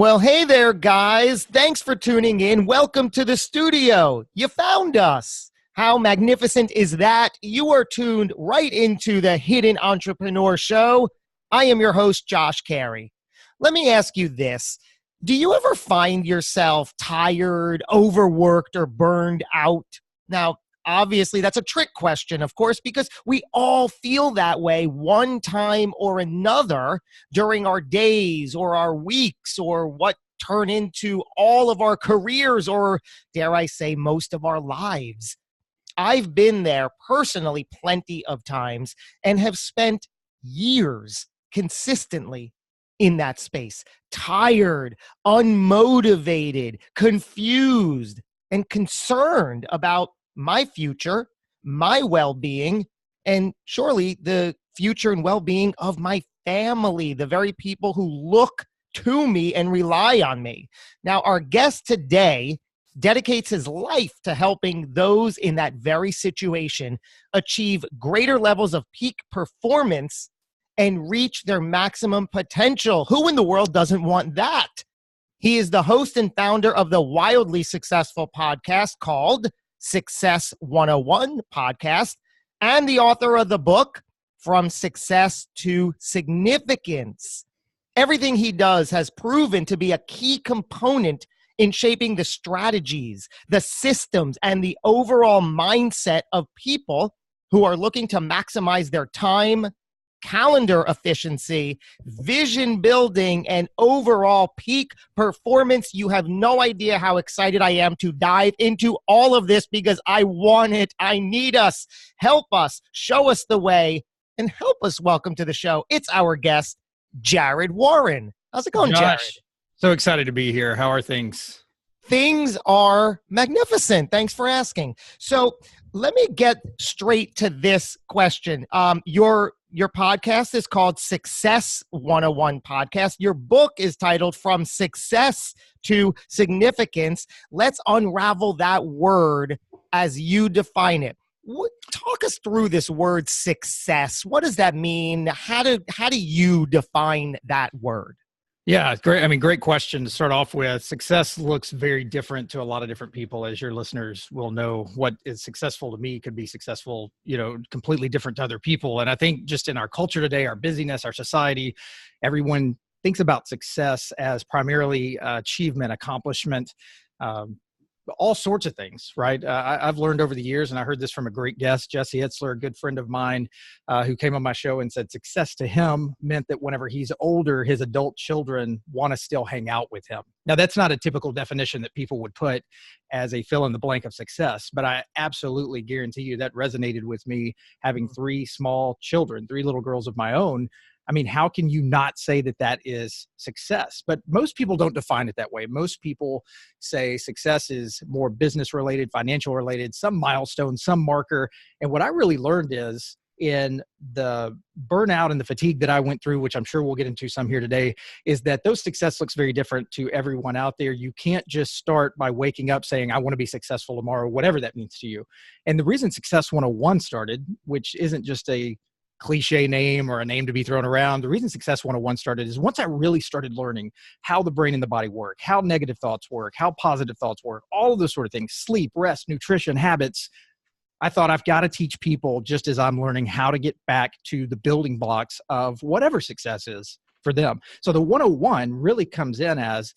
Well, hey there, guys. Thanks for tuning in. Welcome to the studio. You found us. How magnificent is that? You are tuned right into the Hidden Entrepreneur Show. I am your host, Josh Carey. Let me ask you this. Do you ever find yourself tired, overworked, or burned out? Now, obviously, that's a trick question, of course, because we all feel that way one time or another during our days or our weeks or what turn into all of our careers or, dare I say, most of our lives. I've been there personally plenty of times and have spent years consistently in that space, tired, unmotivated, confused, and concerned about my future, my well-being, and surely the future and well-being of my family, the very people who look to me and rely on me. Now, our guest today dedicates his life to helping those in that very situation achieve greater levels of peak performance and reach their maximum potential. Who in the world doesn't want that? He is the host and founder of the wildly successful podcast called Success 101 Podcast and the author of the book, From Success to Significance. Everything he does has proven to be a key component in shaping the strategies, the systems, and the overall mindset of people who are looking to maximize their time, calendar efficiency, vision building, and overall peak performance. You have no idea how excited I am to dive into all of this because I want it. I need us. Help us, show us the way, and help us welcome to the show. It's our guest, Jarrod Warren. How's it going, Jarrod? So excited to be here. How are things? Things are magnificent. Thanks for asking. So let me get straight to this question. Your podcast is called Success 101 Podcast. Your book is titled From Success to Significance. Let's unravel that word as you define it. Talk us through this word success. What does that mean? How do you define that word? Yeah, great. Great question to start off with. Success looks very different to a lot of different people, as your listeners will know. What is successful to me could be successful, completely different to other people. And I think just in our culture today, our busyness, our society, everyone thinks about success as primarily achievement, accomplishment, all sorts of things, right? I've learned over the years, and I heard this from a great guest, Jesse Itzler, a good friend of mine, who came on my show and said success to him meant that whenever he's older, his adult children want to still hang out with him. Now, that's not a typical definition that people would put as a fill in the blank of success, but I absolutely guarantee you that resonated with me having three small children, three little girls of my own. How can you not say that that is success? But most people don't define it that way. Most people say success is more business related, financial related, some milestone, some marker. And what I really learned is in the burnout and the fatigue that I went through, which I'm sure we'll get into some here today, is that those success looks very different to everyone out there. You can't just start by waking up saying, I want to be successful tomorrow, whatever that means to you. And the reason Success 101 started, which isn't just a cliche name or a name to be thrown around. The reason Success 101 started is once I really started learning how the brain and the body work, how negative thoughts work, how positive thoughts work, all of those sort of things, sleep, rest, nutrition, habits, I thought I've got to teach people just as I'm learning how to get back to the building blocks of whatever success is for them. So the 101 really comes in as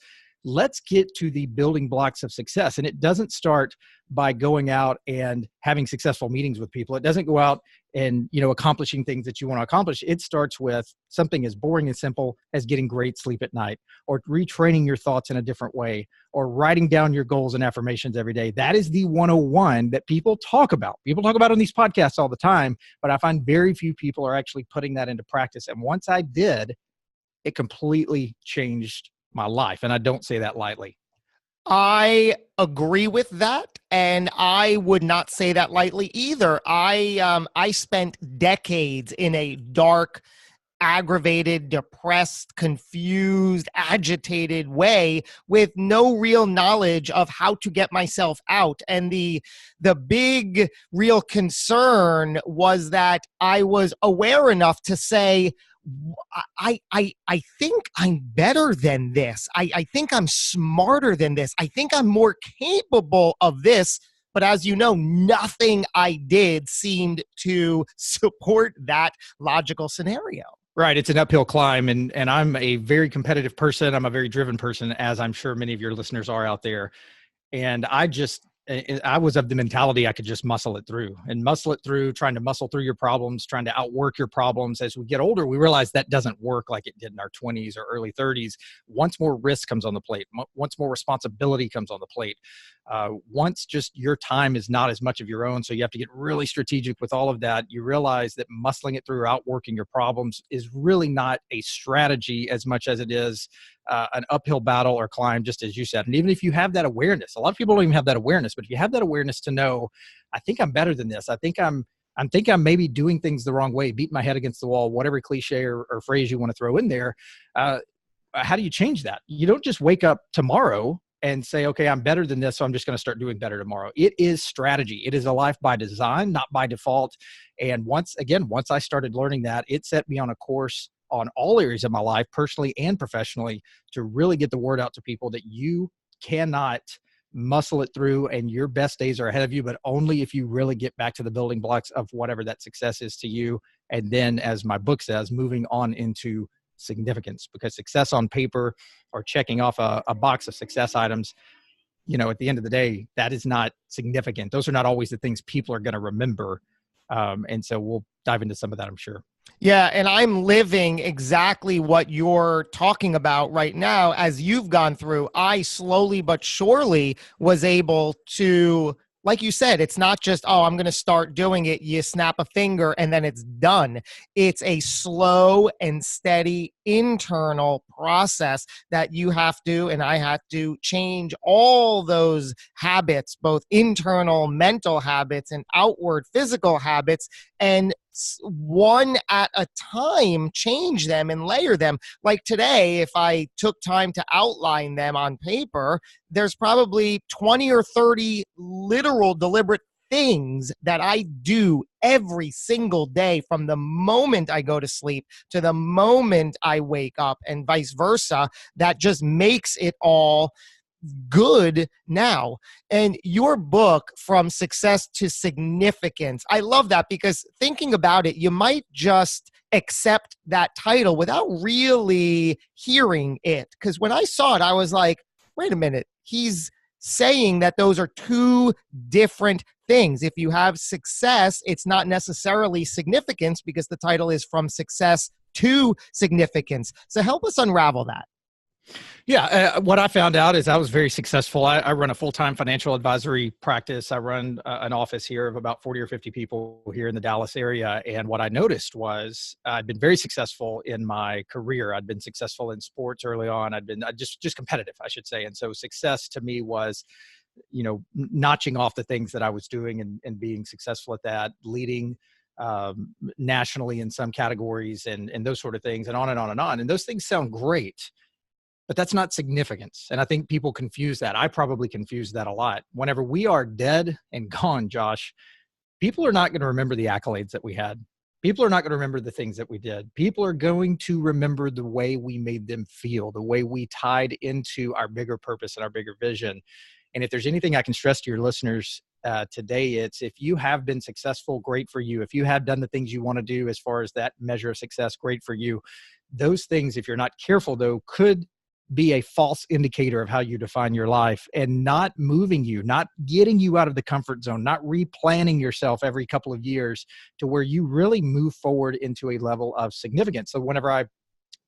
let's get to the building blocks of success. And it doesn't start by going out and having successful meetings with people. It doesn't go out and, accomplishing things that you want to accomplish. It starts with something as boring and simple as getting great sleep at night, or retraining your thoughts in a different way, or writing down your goals and affirmations every day. That is the 101 that people talk about. People talk about on these podcasts all the time, but I find very few people are actually putting that into practice. And once I did, it completely changed my life. And I don't say that lightly. I agree with that, and I would not say that lightly either. I spent decades in a dark, aggravated, depressed, confused, agitated way with no real knowledge of how to get myself out. And the big real concern was that I was aware enough to say, I think I'm better than this. I think I'm smarter than this. I think I'm more capable of this. But as you know, nothing I did seemed to support that logical scenario. Right. It's an uphill climb. And I'm a very competitive person. I'm a very driven person, as I'm sure many of your listeners are out there. And I was of the mentality I could just muscle it through, trying to muscle through your problems, trying to outwork your problems. As we get older, we realize that doesn't work like it did in our 20s or early 30s. Once more risk comes on the plate, once more responsibility comes on the plate, once just your time is not as much of your own, so you have to get really strategic with all of that, you realize that muscling it through, outworking your problems is really not a strategy as much as it is an uphill battle or climb, just as you said. And even if you have that awareness, a lot of people don't even have that awareness, but if you have that awareness to know, I think I'm better than this. I think I'm maybe doing things the wrong way, beating my head against the wall, whatever cliche or phrase you want to throw in there. How do you change that? You don't just wake up tomorrow and say, okay, I'm better than this, so I'm just going to start doing better tomorrow. It is strategy. It is a life by design, not by default. And once I started learning that, it set me on a course on all areas of my life, personally and professionally, to really get the word out to people that you cannot muscle it through and your best days are ahead of you, but only if you really get back to the building blocks of whatever that success is to you. And then, as my book says, moving on into significance, because success on paper or checking off a box of success items, at the end of the day, that is not significant. Those are not always the things people are going to remember. And so we'll dive into some of that, I'm sure. Yeah, and I'm living exactly what you're talking about right now. As you've gone through, I slowly but surely was able to, like you said, it's not just, oh, I'm going to start doing it. You snap a finger and then it's done. It's a slow and steady internal process that you have to, and I have to change all those habits, both internal mental habits and outward physical habits, and one at a time, change them and layer them. Like today, if I took time to outline them on paper, there's probably 20 or 30 literal deliberate things that I do every single day from the moment I go to sleep to the moment I wake up, and vice versa, that just makes it all good now. And your book, From Success to Significance, I love that, because thinking about it, you might just accept that title without really hearing it. Because when I saw it, I was like, wait a minute, he's saying that those are two different things. If you have success, it's not necessarily significance, because the title is From Success to Significance. So help us unravel that. Yeah. What I found out is I was very successful. I run a full-time financial advisory practice. I run an office here of about 40 or 50 people here in the Dallas area. And what I noticed was I'd been very successful in my career. I'd been successful in sports early on. I'd been just competitive, I should say. And so success to me was, notching off the things that I was doing and being successful at that, leading nationally in some categories and those sort of things, and on and on and on. And those things sound great, but that's not significance. And I think people confuse that. I probably confuse that a lot. Whenever we are dead and gone, Josh, people are not going to remember the accolades that we had. People are not going to remember the things that we did. People are going to remember the way we made them feel, the way we tied into our bigger purpose and our bigger vision. And if there's anything I can stress to your listeners today, it's, if you have been successful, great for you. If you have done the things you want to do as far as that measure of success, great for you. Those things, if you're not careful though, could be a false indicator of how you define your life, and not moving you, not getting you out of the comfort zone, not replanning yourself every couple of years to where you really move forward into a level of significance. So whenever I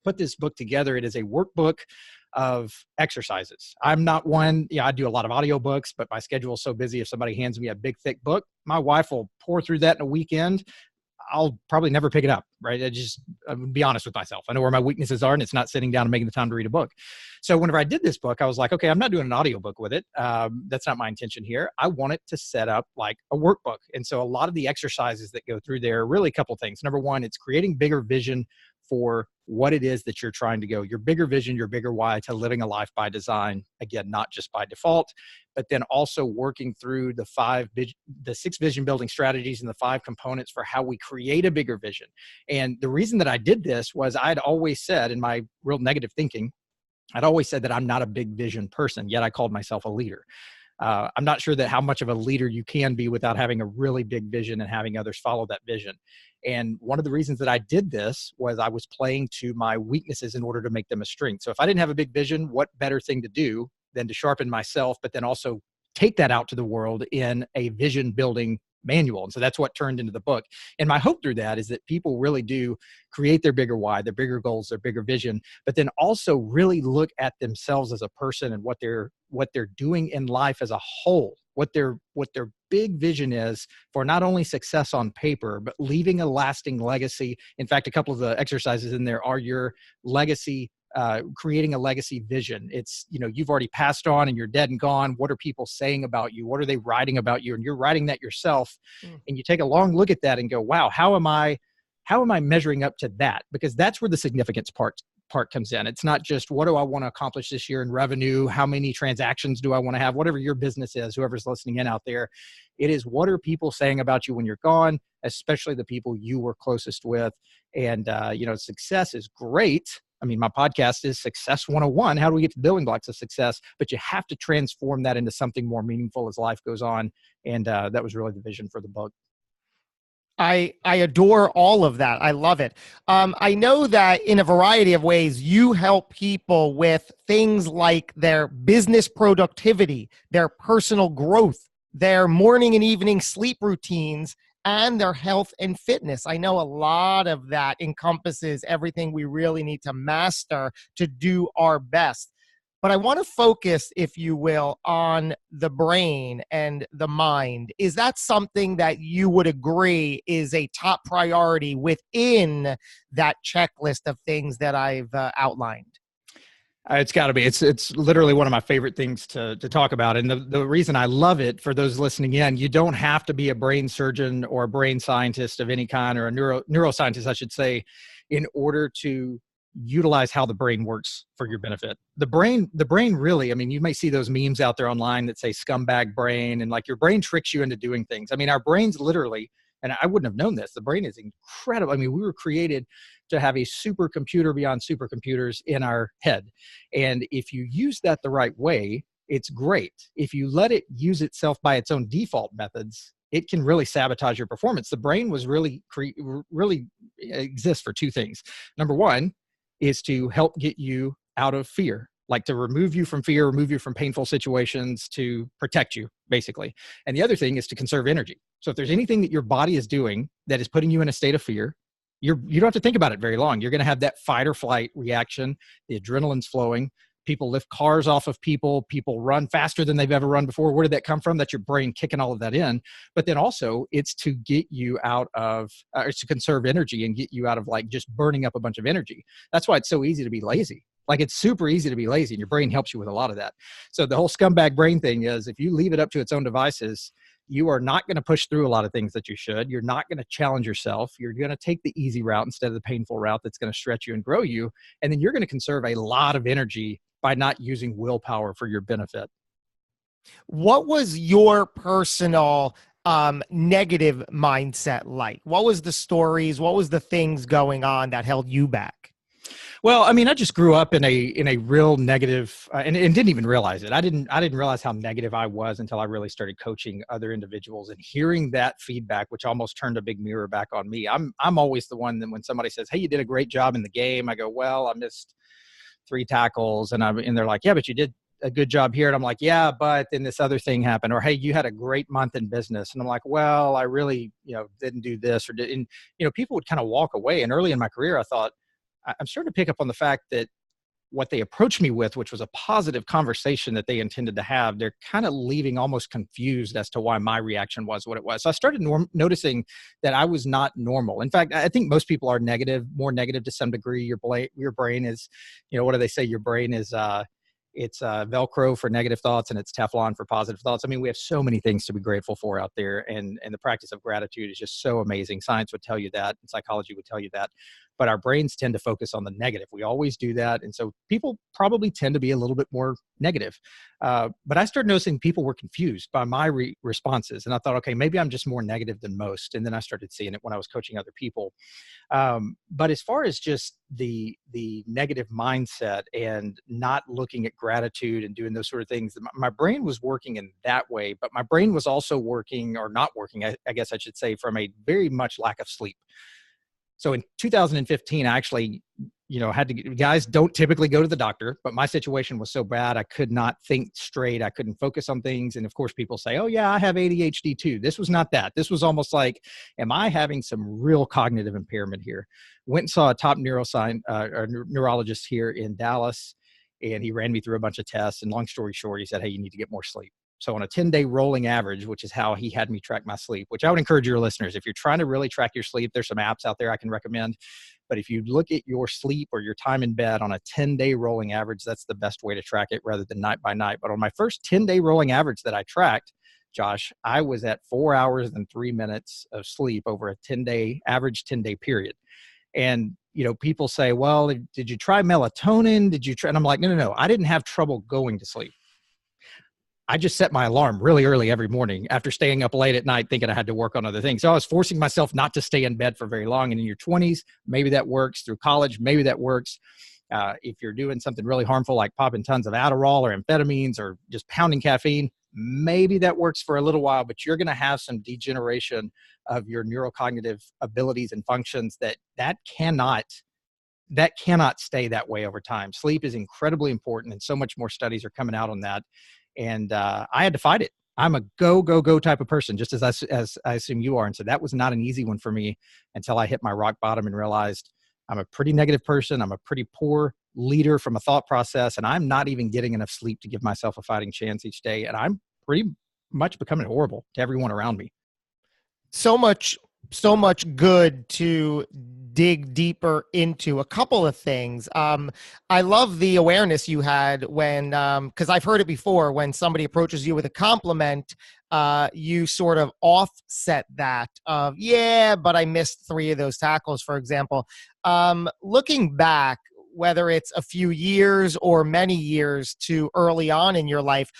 put this book together, it is a workbook of exercises. I'm not one, I do a lot of audiobooks, but my schedule is so busy. If somebody hands me a big, thick book, my wife will pour through that in a weekend. I'll probably never pick it up, right? I'll be honest with myself. I know where my weaknesses are, and it's not sitting down and making the time to read a book. So whenever I did this book, I was like, okay, I'm not doing an audiobook with it. That's not my intention here. I want it to set up like a workbook. And so a lot of the exercises that go through there are really a couple things. Number one, it's creating bigger vision for what it is that you're trying to go, your bigger vision, your bigger why to living a life by design. Again, not just by default, but then also working through the 6 vision building strategies and the 5 components for how we create a bigger vision. And the reason that I did this was I'd always said in my real negative thinking, I'd always said that I'm not a big vision person, yet I called myself a leader. I'm not sure that how much of a leader you can be without having a really big vision and having others follow that vision. And one of the reasons that I did this was I was playing to my weaknesses in order to make them a strength. So if I didn't have a big vision, what better thing to do than to sharpen myself, but then also take that out to the world in a vision building manual. And so that's what turned into the book. And my hope through that is that people really do create their bigger why, their bigger goals, their bigger vision, but then also really look at themselves as a person and what they're doing in life as a whole, what their big vision is for not only success on paper, but leaving a lasting legacy. In fact, a couple of the exercises in there are your legacy, creating a legacy vision. It's, you've already passed on and you're dead and gone. What are people saying about you? What are they writing about you? And you're writing that yourself. And you take a long look at that and go, wow, how am I measuring up to that? Because that's where the significance part comes in. It's not just what do I want to accomplish this year in revenue? How many transactions do I want to have? Whatever your business is, whoever's listening in out there, it is what are people saying about you when you're gone, especially the people you were closest with. And, success is great. I mean, my podcast is Success 101. How do we get to the building blocks of success? But you have to transform that into something more meaningful as life goes on. And that was really the vision for the book. I adore all of that. I love it. I know that in a variety of ways, you help people with things like their business productivity, their personal growth, their morning and evening sleep routines, and their health and fitness. I know a lot of that encompasses everything we really need to master to do our best. But I want to focus, if you will, on the brain and the mind. Is that something that you would agree is a top priority within that checklist of things that I've outlined? It's got to be. It's literally one of my favorite things to talk about. And the reason I love it for those listening in, you don't have to be a brain surgeon or a brain scientist of any kind, or a neuroscientist, I should say, in order to utilize how the brain works for your benefit. The brain really, I mean, you may see those memes out there online that say scumbag brain, and like your brain tricks you into doing things. I mean, our brains literally, and I wouldn't have known this, the brain is incredible. I mean, we were created to have a supercomputer beyond supercomputers in our head. And if you use that the right way, it's great. If you let it use itself by its own default methods, it can really sabotage your performance. The brain was really exists for 2 things. Number one is to help get you out of fear, like to remove you from fear, remove you from painful situations, to protect you, basically. And the other thing is to conserve energy. So if there's anything that your body is doing that is putting you in a state of fear, you don't have to think about it very long. You're going to have that fight or flight reaction. The adrenaline's flowing. People lift cars off of people. People run faster than they've ever run before. Where did that come from? That's your brain kicking all of that in. But then also it's to get you out of, it's to conserve energy and get you out of like just burning up a bunch of energy. That's why it's so easy to be lazy. Like it's super easy to be lazy, and your brain helps you with a lot of that. So the whole scumbag brain thing is if you leave it up to its own devices, you are not going to push through a lot of things that you should. You're not going to challenge yourself. You're going to take the easy route instead of the painful route that's going to stretch you and grow you. And then you're going to conserve a lot of energy by not using willpower for your benefit. What was your personal negative mindset like? What was the stories? What was the things going on that held you back? Well, I mean, I just grew up in a real negative, and didn't even realize it. I didn't realize how negative I was until I really started coaching other individuals and hearing that feedback, which almost turned a big mirror back on me. I'm always the one that when somebody says, "Hey, you did a great job in the game," I go, "Well, I missed 3 tackles," and they're like, "Yeah, but you did a good job here." And I'm like, "Yeah, but then this other thing happened." Or, "Hey, you had a great month in business." And I'm like, "Well, I really, didn't do this or did." And people would kind of walk away. And early in my career, I thought, I'm starting to pick up on the fact that what they approached me with, which was a positive conversation that they intended to have, they're kind of leaving almost confused as to why my reaction was what it was. So I started noticing that I was not normal. In fact, I think most people are more negative to some degree. Your brain is, what do they say? Your brain is It's Velcro for negative thoughts, and it's Teflon for positive thoughts. I mean, we have so many things to be grateful for out there, and the practice of gratitude is just so amazing. Science would tell you that, and psychology would tell you that, but our brains tend to focus on the negative. We always do that, and so people probably tend to be a little bit more negative. But I started noticing people were confused by my responses, and I thought, okay, maybe I'm just more negative than most. And then I started seeing it when I was coaching other people. But as far as just the negative mindset and not looking at gratitude and doing those sort of things, my brain was working in that way, but my brain was also working, or not working, I guess I should say, from a very much lack of sleep. So in 2015, I actually, had to, guys don't typically go to the doctor, but my situation was so bad, I could not think straight. I couldn't focus on things. And of course, people say, oh yeah, I have ADHD too. This was not that. This was almost like, am I having some real cognitive impairment here? Went and saw a top neurologist here in Dallas, and he ran me through a bunch of tests. And long story short, he said, hey, you need to get more sleep. So on a 10-day rolling average, which is how he had me track my sleep, which I would encourage your listeners, if you're trying to really track your sleep, there's some apps out there I can recommend. But if you look at your sleep or your time in bed on a 10-day rolling average, that's the best way to track it rather than night by night. But on my first 10-day rolling average that I tracked, Josh, I was at 4 hours and 3 minutes of sleep over a 10-day average 10-day period. And, people say, well, did you try melatonin? Did you try? And I'm like, no. I didn't have trouble going to sleep. I just set my alarm really early every morning after staying up late at night thinking I had to work on other things. So I was forcing myself not to stay in bed for very long. And in your 20s, maybe that works. Through college, maybe that works. If you're doing something really harmful like popping tons of Adderall or amphetamines or just pounding caffeine, maybe that works for a little while, but you're going to have some degeneration of your neurocognitive abilities and functions that cannot stay that way over time. Sleep is incredibly important, and so much more studies are coming out on that. And I had to fight it. I'm a go type of person, just as I assume you are. And so that was not an easy one for me until I hit my rock bottom and realized I'm a pretty negative person. I'm a pretty poor leader from a thought process, and I'm not even getting enough sleep to give myself a fighting chance each day. And I'm pretty much becoming horrible to everyone around me. So much good to dig deeper into. A couple of things. I love the awareness you had when, because I've heard it before, when somebody approaches you with a compliment, you sort of offset that of, yeah, but I missed 3 of those tackles, for example. Looking back, whether it's a few years or many years to early on in your life,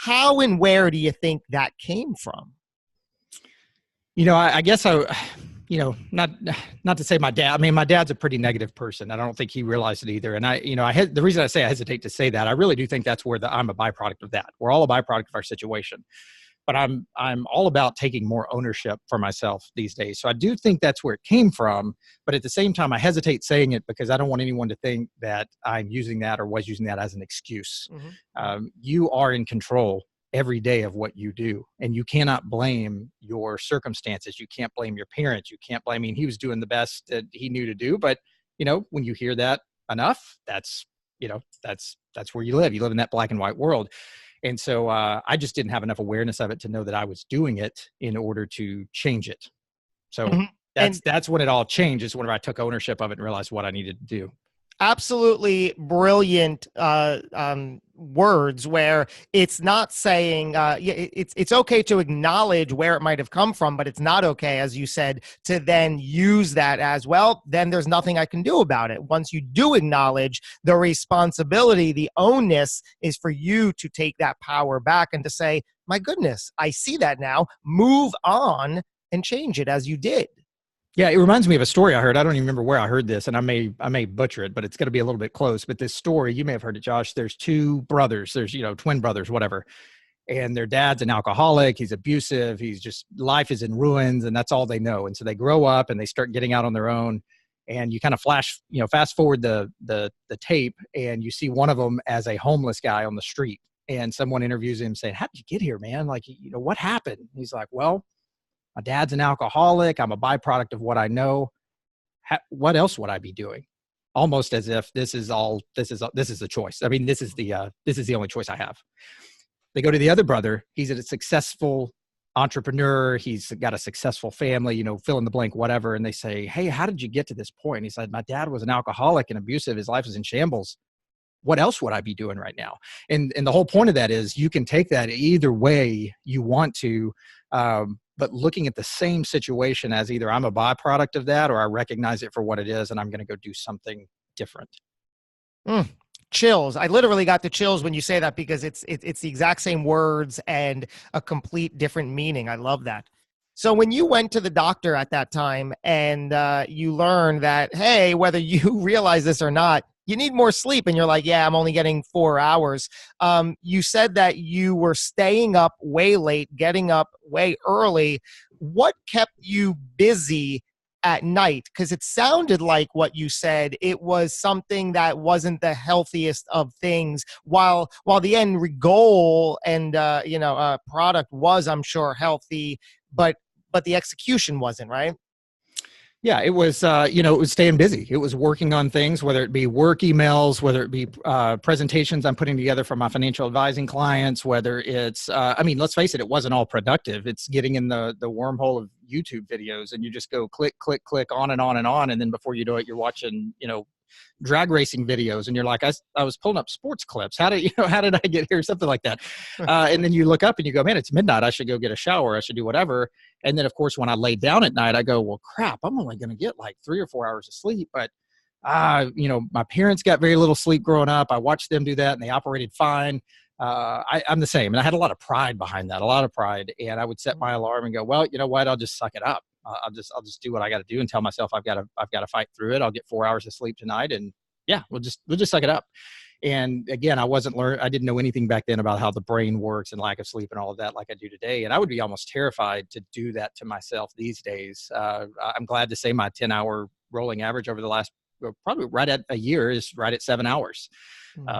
how and where do you think that came from? I guess not to say my dad. I mean, my dad's a pretty negative person. I don't think he realized it either. And the reason I say I hesitate to say that, I really do think that's where I'm a byproduct of that. We're all a byproduct of our situation. But I'm all about taking more ownership for myself these days. So I do think that's where it came from. But at the same time, I hesitate saying it because I don't want anyone to think that I'm using that or was using that as an excuse. Mm-hmm. You are in control every day of what you do, and you cannot blame your circumstances. You can't blame your parents. You can't blame, he was doing the best that he knew to do. But, when you hear that enough, that's where you live. You live in that black and white world. And so I just didn't have enough awareness of it to know that I was doing it in order to change it. So mm-hmm. that's when it all changed, is whenever I took ownership of it and realized what I needed to do. Absolutely brilliant words, where it's not saying it's okay to acknowledge where it might have come from, but it's not okay, as you said, to then use that as, well, then there's nothing I can do about it. Once you do acknowledge the responsibility, the onus is for you to take that power back and to say, my goodness, I see that now, move on and change it, as you did. Yeah, it reminds me of a story I heard. I don't even remember where I heard this, and I may butcher it, but it's going to be a little bit close. But this story, you may have heard it, Josh. There's 2 brothers. There's, twin brothers, whatever. And their dad's an alcoholic. He's abusive. Life is in ruins, and that's all they know. And so they grow up and they start getting out on their own. And you kind of fast forward the tape, and you see one of them as a homeless guy on the street. And someone interviews him saying, how did you get here, man? Like, what happened? He's like, well, my dad's an alcoholic. I'm a byproduct of what I know. What else would I be doing? Almost as if this is the choice. I mean, this is the only choice I have. They go to the other brother. He's a successful entrepreneur. He's got a successful family, fill in the blank, whatever. And they say, hey, how did you get to this point? And he said, my dad was an alcoholic and abusive. His life was in shambles. what else would I be doing right now? And the whole point of that is you can take that either way you want to, but looking at the same situation as either I'm a byproduct of that, or I recognize it for what it is, and I'm going to go do something different. Chills. I literally got the chills when you say that, because it's the exact same words and a complete different meaning. I love that. So when you went to the doctor at that time and you learned that, hey, whether you realize this or not, you need more sleep, and you're like, yeah, I'm only getting 4 hours. You said that you were staying up way late, getting up way early. What kept you busy at night? Because it sounded like what you said, it was something that wasn't the healthiest of things, while the end goal and product was, I'm sure, healthy, but the execution wasn't, right? Yeah, it was, it was staying busy. It was working on things, whether it be work emails, whether it be presentations I'm putting together for my financial advising clients, whether it's, let's face it, it wasn't all productive. It's getting in the wormhole of YouTube videos, and you just go click, click, click on and on and on. And then before you know it, you're watching, drag racing videos, and you're like, I was pulling up sports clips. How did I get here? Something like that. And then you look up and you go, man, it's midnight. I should go get a shower. I should do whatever. And then of course, when I lay down at night, I go, well, crap, I'm only going to get like 3 or 4 hours of sleep. But, my parents got very little sleep growing up. I watched them do that, and they operated fine. I'm the same. And I had a lot of pride behind that, a lot of pride. And I would set my alarm and go, well, you know what? I'll just suck it up. I'll just do what I got to do and tell myself I've got to fight through it. I'll get 4 hours of sleep tonight, and yeah, we'll just suck it up. And again, I didn't know anything back then about how the brain works and lack of sleep and all of that like I do today. And I would be almost terrified to do that to myself these days. I'm glad to say my 10-hour rolling average over the last, probably right at a year, is right at 7 hours.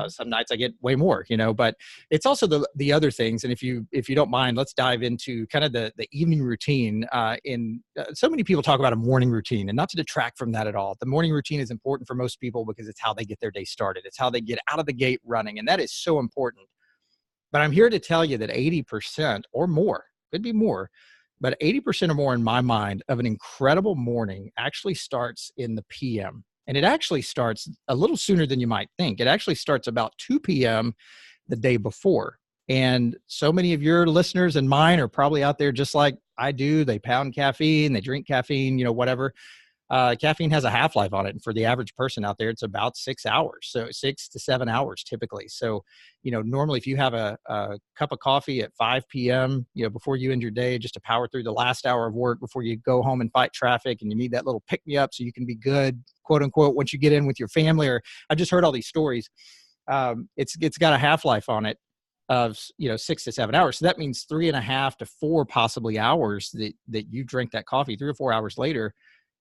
Some nights I get way more, but it's also the other things. And if you don't mind, let's dive into kind of the evening routine. So many people talk about a morning routine, and not to detract from that at all. The morning routine is important for most people because it's how they get their day started. It's how they get out of the gate running. And that is so important. But I'm here to tell you that 80% or more, could be more, but 80% or more in my mind of an incredible morning actually starts in the PM. And it actually starts a little sooner than you might think. It actually starts about 2 p.m. the day before. And so many of your listeners and mine are probably out there just like I do. They pound caffeine, they drink caffeine, whatever. Caffeine has a half-life on it. And for the average person out there, it's about 6 hours. So 6 to 7 hours typically. So, normally if you have a cup of coffee at 5 p.m., before you end your day, just to power through the last hour of work before you go home and fight traffic, and you need that little pick-me-up so you can be good, quote unquote, once you get in with your family. Or I just heard all these stories. It's got a half-life on it of 6 to 7 hours. So that means 3.5 to 4 possibly hours that you drink that coffee. 3 or 4 hours later,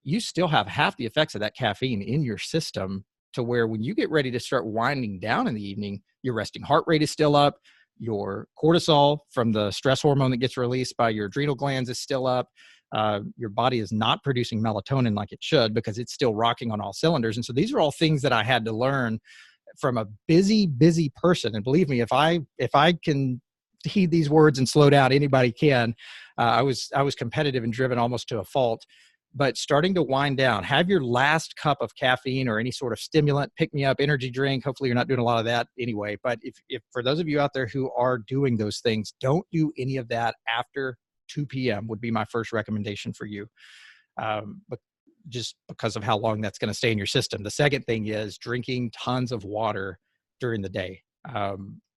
you still have half the effects of that caffeine in your system, to where when you get ready to start winding down in the evening, your resting heart rate is still up. Your cortisol from the stress hormone that gets released by your adrenal glands is still up. Your body is not producing melatonin like it should, because it's still rocking on all cylinders. And so these are all things that I had to learn from a busy person. And believe me, if I can heed these words and slow down, anybody can. I was competitive and driven almost to a fault. But starting to wind down, have your last cup of caffeine or any sort of stimulant, pick me up, energy drink. Hopefully you're not doing a lot of that anyway. But if for those of you out there who are doing those things, don't do any of that after 2 p.m. would be my first recommendation for you. But just because of how long that's going to stay in your system. The second thing is drinking tons of water during the day.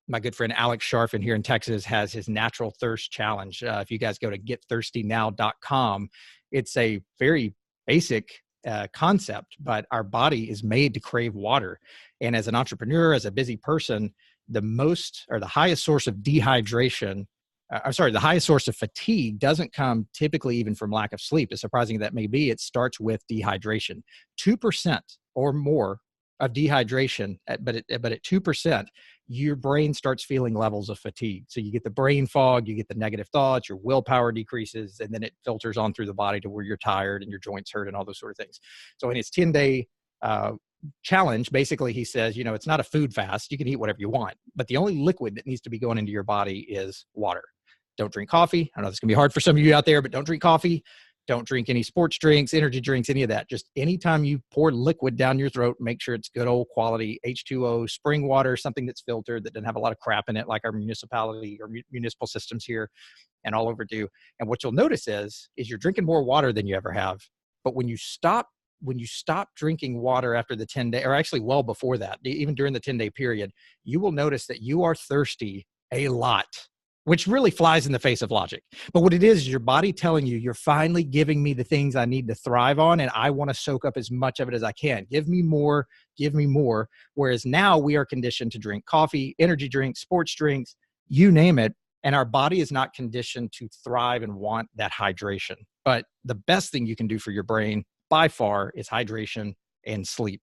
My good friend Alex Sharfin here in Texas has his natural thirst challenge. If you guys go to getthirstynow.com, it's a very basic concept, but our body is made to crave water. And as an entrepreneur, as a busy person, the highest source of dehydration, the highest source of fatigue doesn't come typically even from lack of sleep. As surprising that may be, it starts with dehydration. 2% or more of dehydration, but at 2%, your brain starts feeling levels of fatigue. So you get the brain fog, you get the negative thoughts, your willpower decreases, and then it filters on through the body to where you're tired and your joints hurt and all those sort of things. So in his 10-day challenge, basically he says, it's not a food fast. You can eat whatever you want, but the only liquid that needs to be going into your body is water. Don't drink coffee. I know this can be hard for some of you out there, but don't drink coffee. Don't drink any sports drinks, energy drinks, any of that. Just anytime you pour liquid down your throat, make sure it's good old quality H2O, spring water, something that's filtered, that doesn't have a lot of crap in it, like our municipality or municipal systems here and all over do. And what you'll notice is you're drinking more water than you ever have. But when you stop drinking water after the 10-day, or actually well before that, even during the 10-day period, you will notice that you are thirsty a lot, which really flies in the face of logic. But what it is your body telling you, you're finally giving me the things I need to thrive on, and I want to soak up as much of it as I can. Give me more, give me more. Whereas now we are conditioned to drink coffee, energy drinks, sports drinks, you name it, and our body is not conditioned to thrive and want that hydration. But the best thing you can do for your brain by far is hydration and sleep.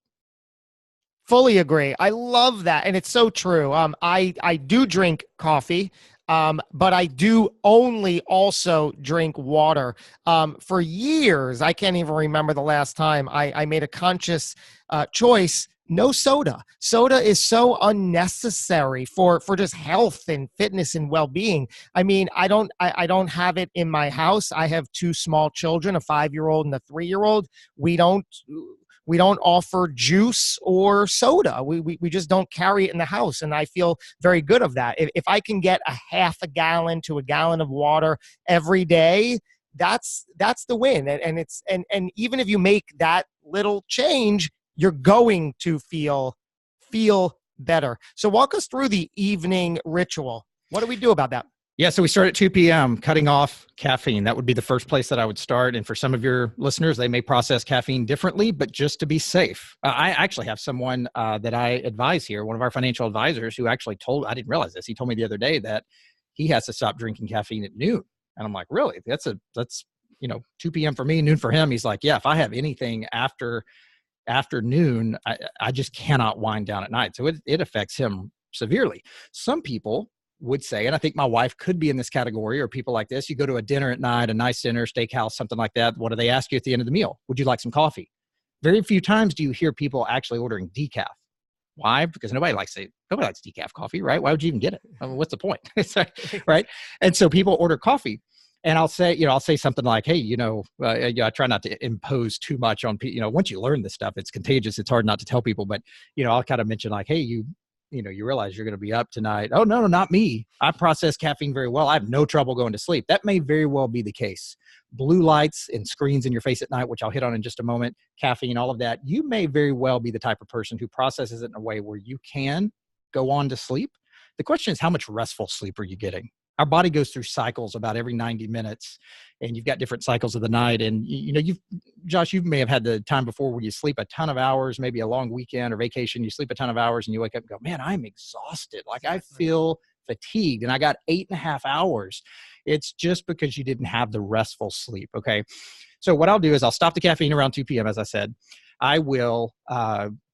Fully agree. I love that. And it's so true. I do drink coffee, but I do only also drink water. For years, I can't even remember the last time I made a conscious choice. No soda. Soda is so unnecessary for just health and fitness and well-being. I mean, I don't have it in my house. I have two small children, a 5-year-old and a 3-year-old. We don't offer juice or soda. We just don't carry it in the house. And I feel very good of that. If I can get a half a gallon to a gallon of water every day, that's the win. And even if you make that little change, you're going to feel better. So walk us through the evening ritual. What do we do about that? Yeah, so we start at 2 p.m., cutting off caffeine. That would be the first place that I would start. And for some of your listeners, they may process caffeine differently, but just to be safe. I actually have someone that I advise here, one of our financial advisors, who actually I didn't realize this. He told me the other day that he has to stop drinking caffeine at noon. And I'm like, really? That's 2 p.m. for me, noon for him. He's like, yeah, if I have anything after noon, I just cannot wind down at night. So it affects him severely. Some people would say, and I think my wife could be in this category, or people like this, you go to a dinner at night, a nice dinner, steakhouse, something like that. What do they ask you at the end of the meal? Would you like some coffee? Very few times do you hear people actually ordering decaf. Why? Because nobody likes decaf coffee, right? Why would you even get it? I mean, what's the point? Right? And so people order coffee. And I'll say something like, hey, I try not to impose too much on people. Once you learn this stuff, it's contagious. It's hard not to tell people, but, I'll kind of mention like, hey, you realize you're going to be up tonight. Oh, no, not me. I process caffeine very well. I have no trouble going to sleep. That may very well be the case. Blue lights and screens in your face at night, which I'll hit on in just a moment, caffeine, all of that. You may very well be the type of person who processes it in a way where you can go on to sleep. The question is, how much restful sleep are you getting? Our body goes through cycles about every 90 minutes, and you've got different cycles of the night. And, Josh, you may have had the time before where you sleep a ton of hours, maybe a long weekend or vacation, you sleep a ton of hours and you wake up and go, man, I'm exhausted. Like I feel fatigued and I got 8.5 hours. It's just because you didn't have the restful sleep. Okay. So what I'll do is I'll stop the caffeine around 2 p.m. As I said, I will,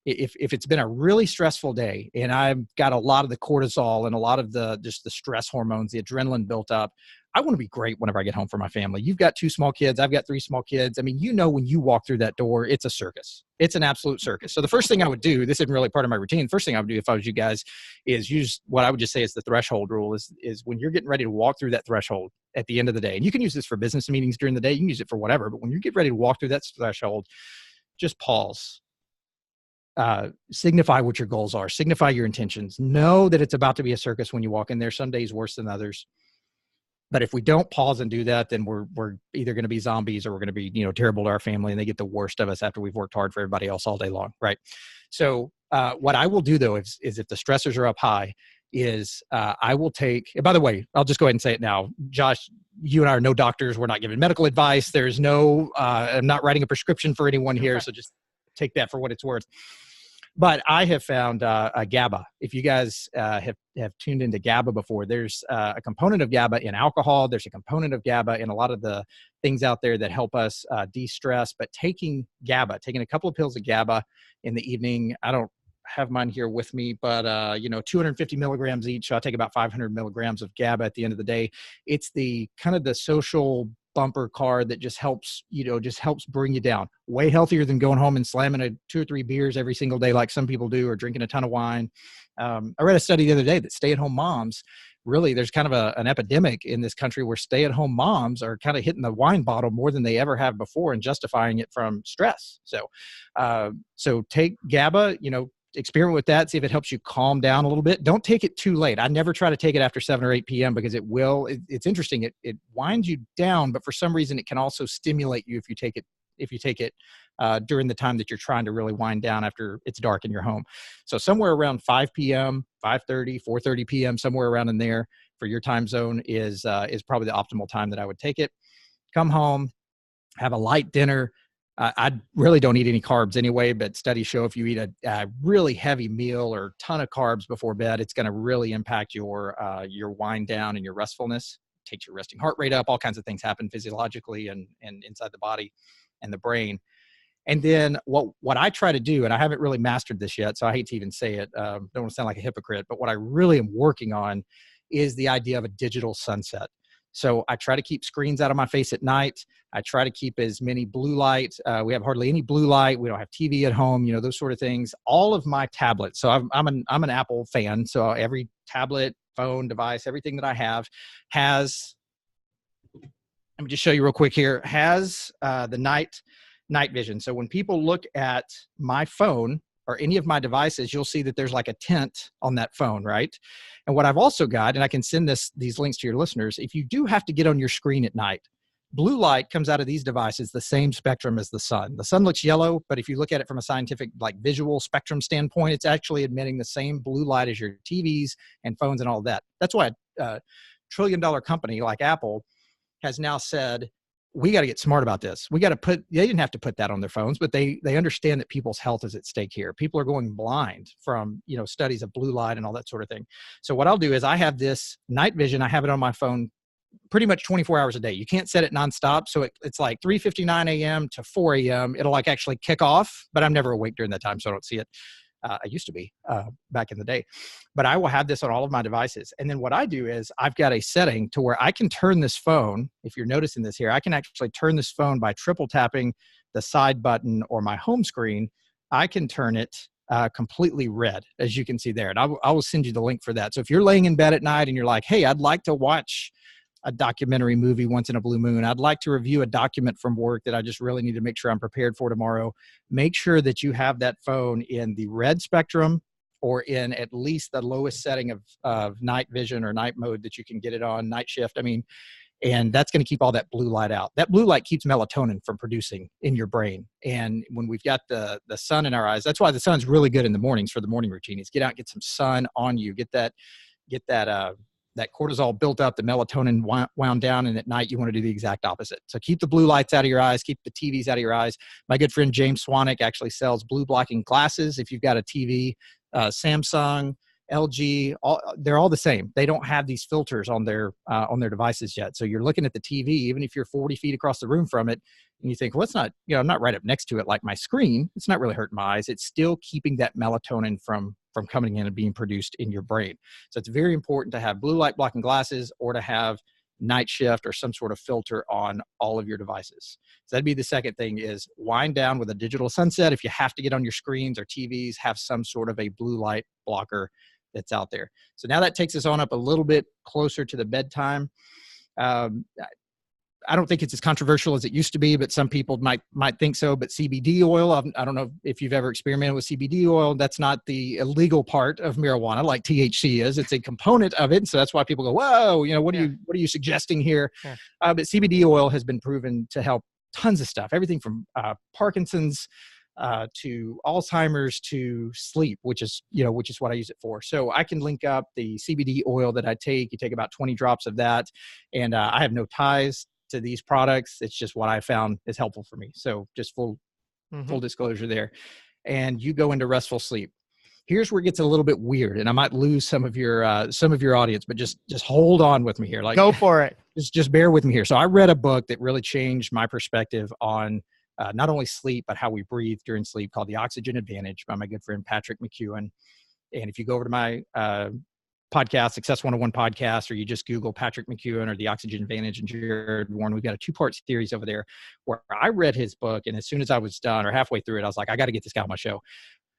if it's been a really stressful day and I've got a lot of the cortisol and a lot of the stress hormones, the adrenaline built up, I want to be great whenever I get home for my family. You've got 2 small kids. I've got 3 small kids. I mean, when you walk through that door, it's a circus. It's an absolute circus. So the first thing I would do, this isn't really part of my routine. First thing I would do if I was you guys is use what I would just say is the threshold rule is when you're getting ready to walk through that threshold at the end of the day, and you can use this for business meetings during the day, you can use it for whatever, but when you get ready to walk through that threshold, just pause. Signify what your goals are, signify your intentions. Know that it's about to be a circus when you walk in there. Some days worse than others. But if we don't pause and do that, then we're either going to be zombies or we're going to be, terrible to our family, and they get the worst of us after we've worked hard for everybody else all day long. Right. So what I will do though is if the stressors are up high is I will take, by the way, I'll just go ahead and say it now. Josh, you and I are no doctors. We're not giving medical advice. There's no, I'm not writing a prescription for anyone here. So just take that for what it's worth. But I have found GABA. If you guys have tuned into GABA before, there's a component of GABA in alcohol. There's a component of GABA in a lot of the things out there that help us de-stress. But taking a couple of pills of GABA in the evening, I don't have mine here with me, but 250 milligrams each. So I'll take about 500 milligrams of GABA at the end of the day. It's the kind of the social bumper card that just helps bring you down. Way healthier than going home and slamming 2 or 3 beers every single day like some people do, or drinking a ton of wine. I read a study the other day that stay-at-home moms really there's kind of an epidemic in this country where stay-at-home moms are kind of hitting the wine bottle more than they ever have before and justifying it from stress. So take GABA, experiment with that, see if it helps you calm down a little bit. Don't take it too late. I never try to take it after 7 or 8 p.m. because it's interesting. It winds you down, but for some reason it can also stimulate you if you take it during the time that you're trying to really wind down after it's dark in your home. So somewhere around 5 p.m., 5:30, 4:30 p.m., somewhere around in there for your time zone is probably the optimal time that I would take it. Come home, have a light dinner. I really don't eat any carbs anyway, but studies show if you eat a really heavy meal or ton of carbs before bed, it's going to really impact your wind down and your restfulness. Takes your resting heart rate up. All kinds of things happen physiologically and inside the body and the brain. And then what I try to do, and I haven't really mastered this yet, so I hate to even say it, don't want to sound like a hypocrite, but what I really am working on is the idea of a digital sunset. So I try to keep screens out of my face at night. I try to keep as many blue light. We have hardly any blue light. We don't have TV at home, those sort of things. All of my tablets. So I'm an Apple fan. So every tablet, phone, device, everything that I have has, let me just show you real quick here, has the night vision. So when people look at my phone or any of my devices, you'll see that there's like a tint on that phone, right? And what I've also got, and I can send these links to your listeners, if you do have to get on your screen at night, blue light comes out of these devices the same spectrum as the sun. The sun looks yellow, but if you look at it from a scientific, like visual spectrum standpoint, it's actually emitting the same blue light as your TVs and phones and all that. That's why a trillion-dollar company like Apple has now said, we got to get smart about this. They didn't have to put that on their phones, but they understand that people's health is at stake here. People are going blind from, studies of blue light and all that sort of thing. So what I'll do is I have this night vision. I have it on my phone pretty much 24 hours a day. You can't set it nonstop. So it's like 3:59 a.m. to 4 a.m. It'll like actually kick off, but I'm never awake during that time, so I don't see it. I used to be back in the day, but I will have this on all of my devices. And then what I do is I've got a setting to where I can turn this phone. If you're noticing this here, I can actually turn this phone by triple tapping the side button or my home screen. I can turn it completely red, as you can see there. And I will send you the link for that. So if you're laying in bed at night and you're like, hey, I'd like to watch a documentary movie once in a blue moon. I'd like to review a document from work that I just really need to make sure I'm prepared for tomorrow. Make sure that you have that phone in the red spectrum or in at least the lowest setting of night vision or night mode that you can get it on, night shift. And that's going to keep all that blue light out. That blue light keeps melatonin from producing in your brain. And when we've got the sun in our eyes, that's why the sun's really good in the mornings for the morning routine, is get out, get some sun on you, get that cortisol built up, the melatonin wound down, and at night you want to do the exact opposite. So keep the blue lights out of your eyes, keep the TVs out of your eyes. My good friend James Swanwick actually sells blue blocking glasses. If you've got a TV, Samsung, LG, they're all the same. They don't have these filters on their devices yet. So you're looking at the TV, even if you're 40 feet across the room from it, and you think, well, it's not, I'm not right up next to it like my screen. It's not really hurting my eyes. It's still keeping that melatonin from coming in and being produced in your brain. So it's very important to have blue light blocking glasses or to have night shift or some sort of filter on all of your devices. So that'd be the second thing, is wind down with a digital sunset. If you have to get on your screens or TVs, have some sort of a blue light blocker that's out there. So now that takes us on up a little bit closer to the bedtime. I don't think it's as controversial as it used to be, but some people might think so. But CBD oil, I don't know if you've ever experimented with CBD oil. That's not the illegal part of marijuana like THC is. It's a component of it. So that's why people go, whoa, what are you suggesting here? Yeah. But CBD oil has been proven to help tons of stuff, everything from Parkinson's to Alzheimer's to sleep, which is what I use it for. So I can link up the CBD oil that I take. You take about 20 drops of that, and I have no ties to these products. It's just what I found is helpful for me. So just full disclosure there. And you go into restful sleep. Here's where it gets a little bit weird, and I might lose some of your audience, but just hold on with me here. Like, go for it. Just bear with me here. So I read a book that really changed my perspective on not only sleep, but how we breathe during sleep, called The Oxygen Advantage by my good friend Patrick McEwen. And if you go over to my podcast, Success 101 podcast, or you just Google Patrick McEwen or The Oxygen Advantage and Jarrod Warren, we've got a 2-part series over there where I read his book. And as soon as I was done or halfway through it, I was like, I got to get this guy on my show.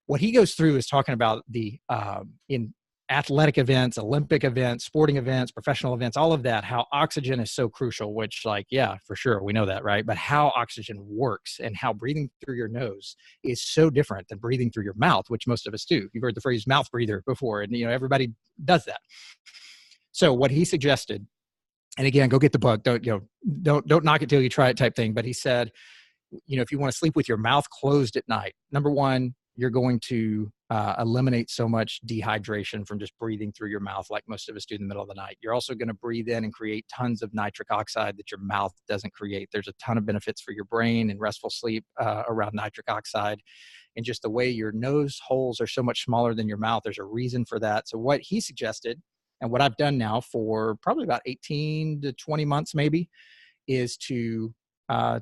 What he goes through is talking about in athletic events, Olympic events, sporting events, professional events, all of that, how oxygen is so crucial, which like, yeah, for sure. We know that, right? But how oxygen works and how breathing through your nose is so different than breathing through your mouth, which most of us do. You've heard the phrase mouth breather before, and everybody does that. So what he suggested, and again, go get the book. Don't knock it till you try it type thing. But he said, if you want to sleep with your mouth closed at night, number one, you're going to eliminate so much dehydration from just breathing through your mouth like most of us do in the middle of the night. You're also going to breathe in and create tons of nitric oxide that your mouth doesn't create. There's a ton of benefits for your brain and restful sleep around nitric oxide. And just the way your nose holes are so much smaller than your mouth, there's a reason for that. So what he suggested, and what I've done now for probably about 18 to 20 months maybe, is to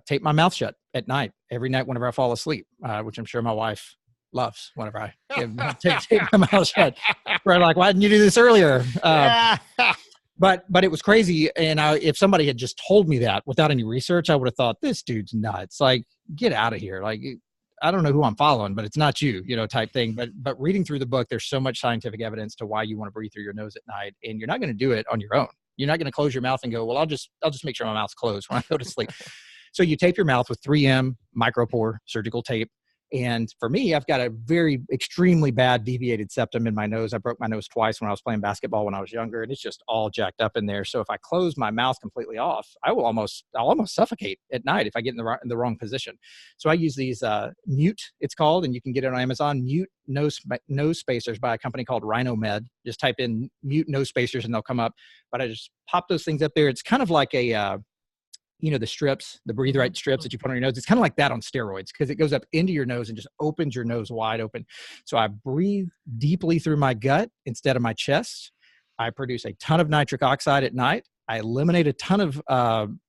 tape my mouth shut at night, every night whenever I fall asleep, which I'm sure my wife loves whenever I tape my mouth shut. We're like, why didn't you do this earlier? But it was crazy. And if somebody had just told me that without any research, I would have thought, this dude's nuts. Like, get out of here. Like, I don't know who I'm following, but it's not you, type thing. But reading through the book, there's so much scientific evidence to why you want to breathe through your nose at night. And you're not going to do it on your own. You're not going to close your mouth and go, well, I'll just make sure my mouth's closed when I go to sleep. So you tape your mouth with 3M micropore surgical tape. And for me, I've got a very extremely bad deviated septum in my nose. I broke my nose twice when I was playing basketball when I was younger, and it's just all jacked up in there. So if I close my mouth completely off, I'll almost suffocate at night if I get in the wrong position. So I use these Mute, it's called, and you can get it on Amazon, Mute nose spacers by a company called Rhinomed. Just type in Mute nose spacers and they'll come up. But I just pop those things up there. It's kind of like a the strips, the Breathe Right strips that you put on your nose. It's kind of like that on steroids because it goes up into your nose and just opens your nose wide open. So I breathe deeply through my gut instead of my chest. I produce a ton of nitric oxide at night. I eliminate a ton of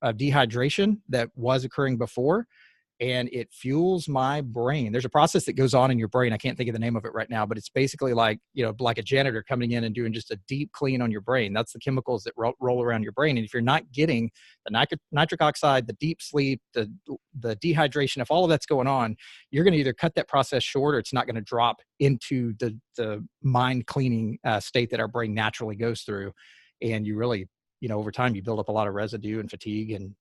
dehydration that was occurring before, and it fuels my brain. There's a process that goes on in your brain. I can't think of the name of it right now, but it's basically like, like a janitor coming in and doing just a deep clean on your brain. That's the chemicals that roll around your brain. And if you're not getting the nitric oxide, the deep sleep, the dehydration, if all of that's going on, you're going to either cut that process short or it's not going to drop into the mind cleaning state that our brain naturally goes through. And you really, over time, you build up a lot of residue and fatigue and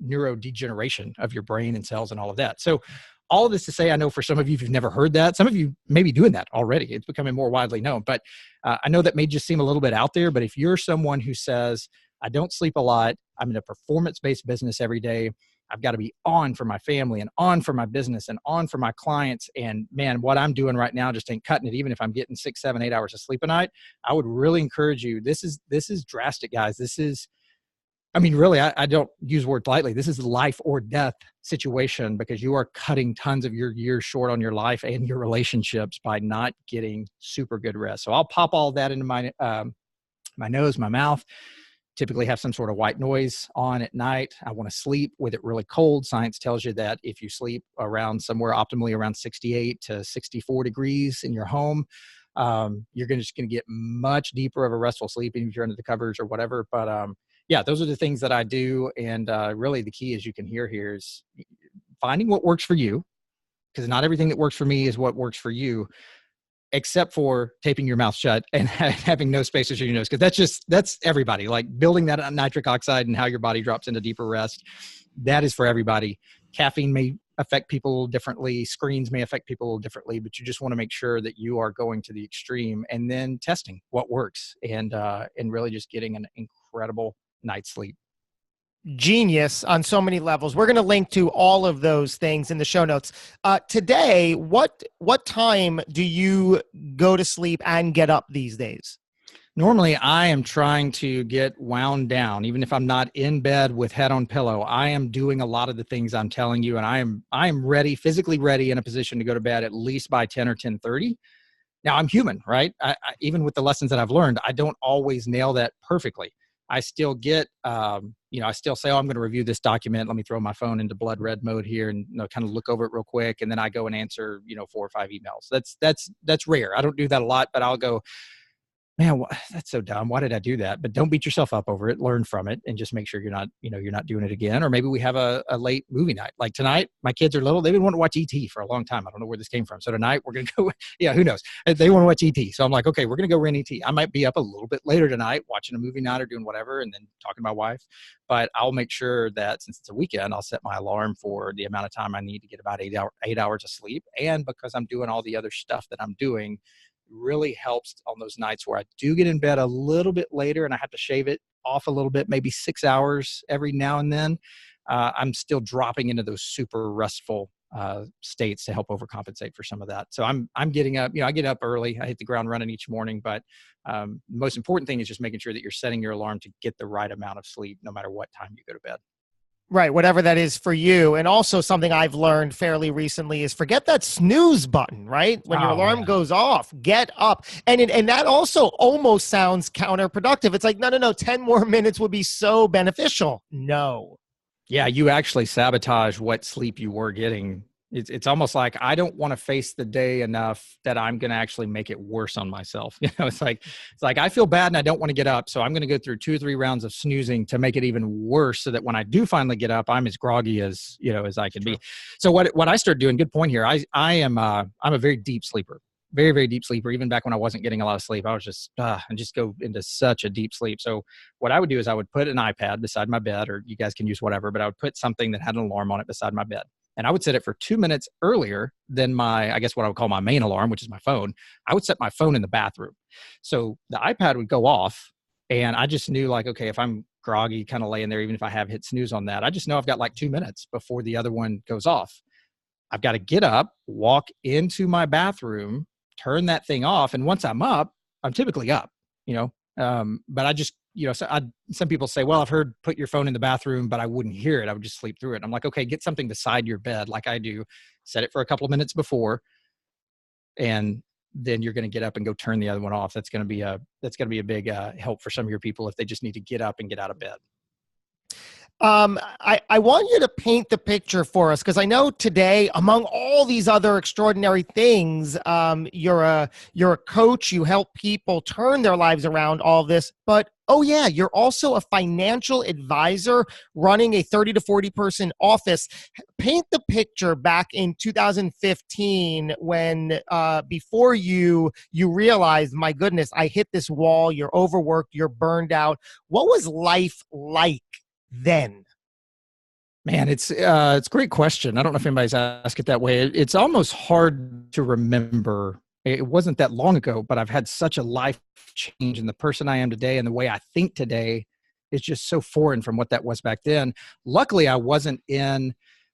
neurodegeneration of your brain and cells and all of that. So all of this to say, I know for some of you, if you've never heard that, some of you may be doing that already. It's becoming more widely known, but I know that may just seem a little bit out there, but if you're someone who says, I don't sleep a lot, I'm in a performance-based business every day, I've got to be on for my family and on for my business and on for my clients. And man, what I'm doing right now just ain't cutting it. Even if I'm getting 6, 7, 8 hours of sleep a night, I would really encourage you. This is drastic, guys. Really, I don't use words lightly. This is a life or death situation because you are cutting tons of your years short on your life and your relationships by not getting super good rest. So I'll pop all that into my nose, my mouth, typically have some sort of white noise on at night. I want to sleep with it really cold. Science tells you that if you sleep around somewhere optimally around 68 to 64 degrees in your home, you're just going to get much deeper of a restful sleep, even if you're under the covers or whatever. But yeah, those are the things that I do. And really the key, as you can hear here, is finding what works for you, because not everything that works for me is what works for you, except for taping your mouth shut and having no spacers in your nose. Because that's everybody. Like building that nitric oxide and how your body drops into deeper rest, that is for everybody. Caffeine may affect people differently. Screens may affect people differently, but you just want to make sure that you are going to the extreme and then testing what works and really just getting an incredible night's sleep. Genius on so many levels. We're going to link to all of those things in the show notes. Today, what time do you go to sleep and get up these days? Normally, I am trying to get wound down, even if I'm not in bed with head on pillow. I am doing a lot of the things I'm telling you, and I am ready, physically ready, in a position to go to bed at least by 10 or 10:30. Now, I'm human, right? I even with the lessons that I've learned, I don't always nail that perfectly. I still get, I still say, I'm going to review this document. Let me throw my phone into blood red mode here and kind of look over it real quick. And then I go and answer, 4 or 5 emails. That's rare. I don't do that a lot, but I'll go, man, that's so dumb. Why did I do that? But don't beat yourself up over it. Learn from it and just make sure you're not doing it again. Or maybe we have a late movie night. Like tonight, my kids are little. They've been wanting to watch ET for a long time. I don't know where this came from. So tonight we're going to go, yeah, who knows? They want to watch ET. So I'm like, okay, we're going to go rent ET. I might be up a little bit later tonight watching a movie night or doing whatever and then talking to my wife. But I'll make sure that since it's a weekend, I'll set my alarm for the amount of time I need to get about 8 hours of sleep. And because I'm doing all the other stuff that I'm doing, really helps on those nights where I do get in bed a little bit later and I have to shave it off a little bit, maybe 6 hours every now and then. I'm still dropping into those super restful states to help overcompensate for some of that. So I'm getting up, I get up early. I hit the ground running each morning, but the most important thing is just making sure that you're setting your alarm to get the right amount of sleep, no matter what time you go to bed. Right, whatever that is for you. And also something I've learned fairly recently is forget that snooze button, right? When your alarm goes off, get up. And that also almost sounds counterproductive. It's like, no, 10 more minutes would be so beneficial. No. Yeah, you actually sabotage what sleep you were getting. It's almost like I don't want to face the day enough that I'm going to actually make it worse on myself. It's like I feel bad and I don't want to get up. So I'm going to go through 2 or 3 rounds of snoozing to make it even worse so that when I do finally get up, I'm as groggy as I can be. So what I started doing, good point here. I'm a very deep sleeper. Very, very deep sleeper. Even back when I wasn't getting a lot of sleep, I was just go into such a deep sleep. So what I would do is I would put an iPad beside my bed, or you guys can use whatever, but I would put something that had an alarm on it beside my bed. And I would set it for 2 minutes earlier than I guess what I would call my main alarm, which is my phone. I would set my phone in the bathroom. So the iPad would go off and I just knew like, okay, if I'm groggy, kind of laying there, even if I have hit snooze on that, I just know I've got like 2 minutes before the other one goes off. I've got to get up, walk into my bathroom, turn that thing off. And once I'm up, I'm typically up, but I just, some people say, well, I've heard put your phone in the bathroom, but I wouldn't hear it. I would just sleep through it. I'm like, okay, get something beside your bed like I do, set it for a couple of minutes before, and then you're going to get up and go turn the other one off. That's going to be a big help for some of your people if they just need to get up and get out of bed. I want you to paint the picture for us, because I know today, among all these other extraordinary things, you're a coach. You help people turn their lives around, all this, but oh yeah, you're also a financial advisor running a 30 to 40 person office. Paint the picture back in 2015 when before you realized, my goodness, I hit this wall. You're overworked. You're burned out. What was life like then? Man, it's a great question. I don't know if anybody's asked it that way. It's almost hard to remember. It wasn't that long ago, but I've had such a life change, and the person I am today and the way I think today is just so foreign from what that was back then. Luckily, I wasn't in.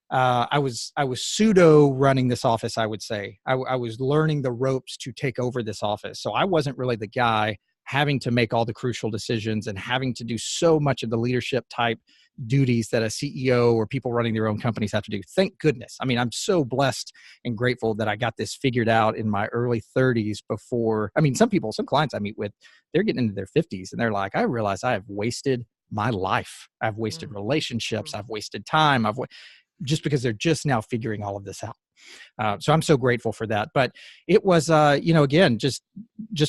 I was pseudo running this office. I would say I was learning the ropes to take over this office. So I wasn't really the guy having to make all the crucial decisions and having to do so much of the leadership type duties that a CEO or people running their own companies have to do. Thank goodness. I mean, I'm so blessed and grateful that I got this figured out in my early 30s before. I mean, some clients I meet with, they're getting into their 50s and they're like, I realize I have wasted my life. I've wasted relationships. I've wasted time. Just because they're just now figuring all of this out. So I'm so grateful for that. But it was, again, just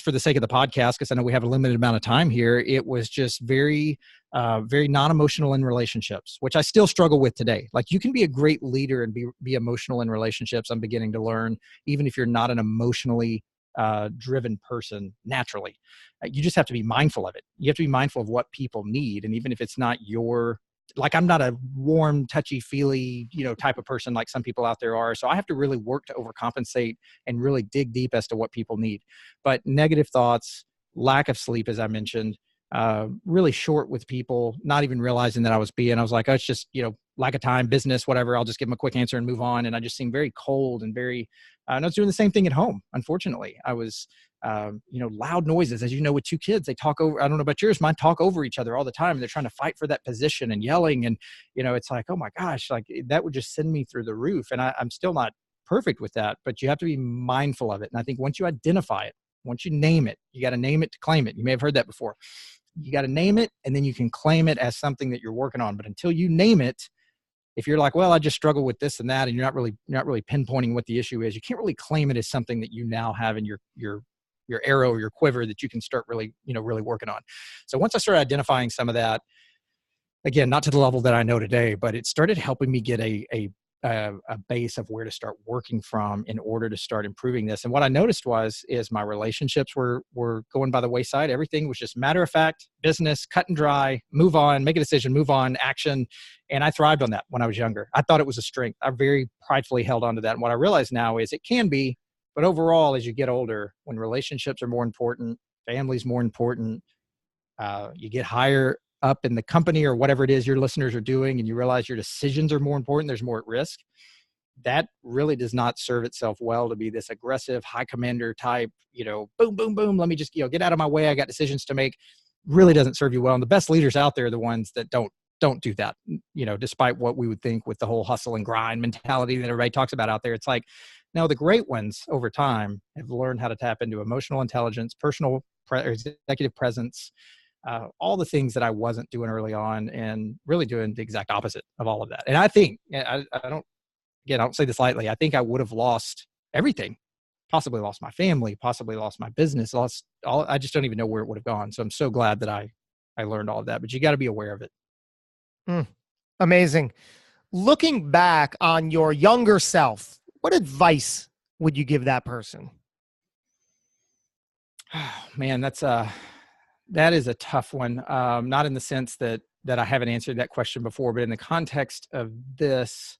for the sake of the podcast, because I know we have a limited amount of time here, it was just very, very non-emotional in relationships, which I still struggle with today. Like, you can be a great leader and be emotional in relationships. I'm beginning to learn, even if you're not an emotionally driven person naturally, you just have to be mindful of it. You have to be mindful of what people need. And even if it's not like, I'm not a warm, touchy-feely, type of person like some people out there are. So I have to really work to overcompensate and really dig deep as to what people need. But negative thoughts, lack of sleep, as I mentioned, really short with people, not even realizing that I was like, oh, it's just, lack of time, business, whatever. I'll just give them a quick answer and move on. And I just seemed very cold and very, I was doing the same thing at home. Unfortunately, I was, loud noises, as you know, with 2 kids, they talk over, I don't know about yours, mine talk over each other all the time. They're trying to fight for that position and yelling. And, it's like, oh my gosh, like that would just send me through the roof. And I'm still not perfect with that, but you have to be mindful of it. And I think once you identify it, once you name it, you got to name it to claim it. You may have heard that before. You got to name it, and then you can claim it as something that you're working on. But until you name it, if you're like, well, I just struggle with this and that, and you're not really pinpointing what the issue is, you can't really claim it as something that you now have in your arrow or your quiver that you can start really, really working on. So once I started identifying some of that, again, not to the level that I know today, but it started helping me get a base of where to start working from in order to start improving this. And what I noticed is my relationships were going by the wayside. Everything was just matter of fact, business, cut and dry, move on, make a decision, move on, action. And I thrived on that when I was younger. I thought it was a strength. I very pridefully held on to that. And what I realize now is it can be, but overall, as you get older, when relationships are more important, family's more important, you get higher up in the company or whatever it is your listeners are doing, and you realize your decisions are more important, there's more at risk. That really does not serve itself well to be this aggressive high commander type, boom, boom, boom. Let me just, get out of my way. I got decisions to make. Really doesn't serve you well. And the best leaders out there are the ones that don't do that, despite what we would think with the whole hustle and grind mentality that everybody talks about out there. It's like, no, the great ones over time have learned how to tap into emotional intelligence, executive presence, all the things that I wasn't doing early on, and really doing the exact opposite of all of that. And I think, I don't say this lightly, I think I would have lost everything, possibly lost my family, possibly lost my business, lost all. I just don't even know where it would have gone. So I'm so glad that I learned all of that, but you got to be aware of it. Amazing. Looking back on your younger self, what advice would you give that person? Oh, man, that is a tough one. Not in the sense that I haven't answered that question before, but in the context of this,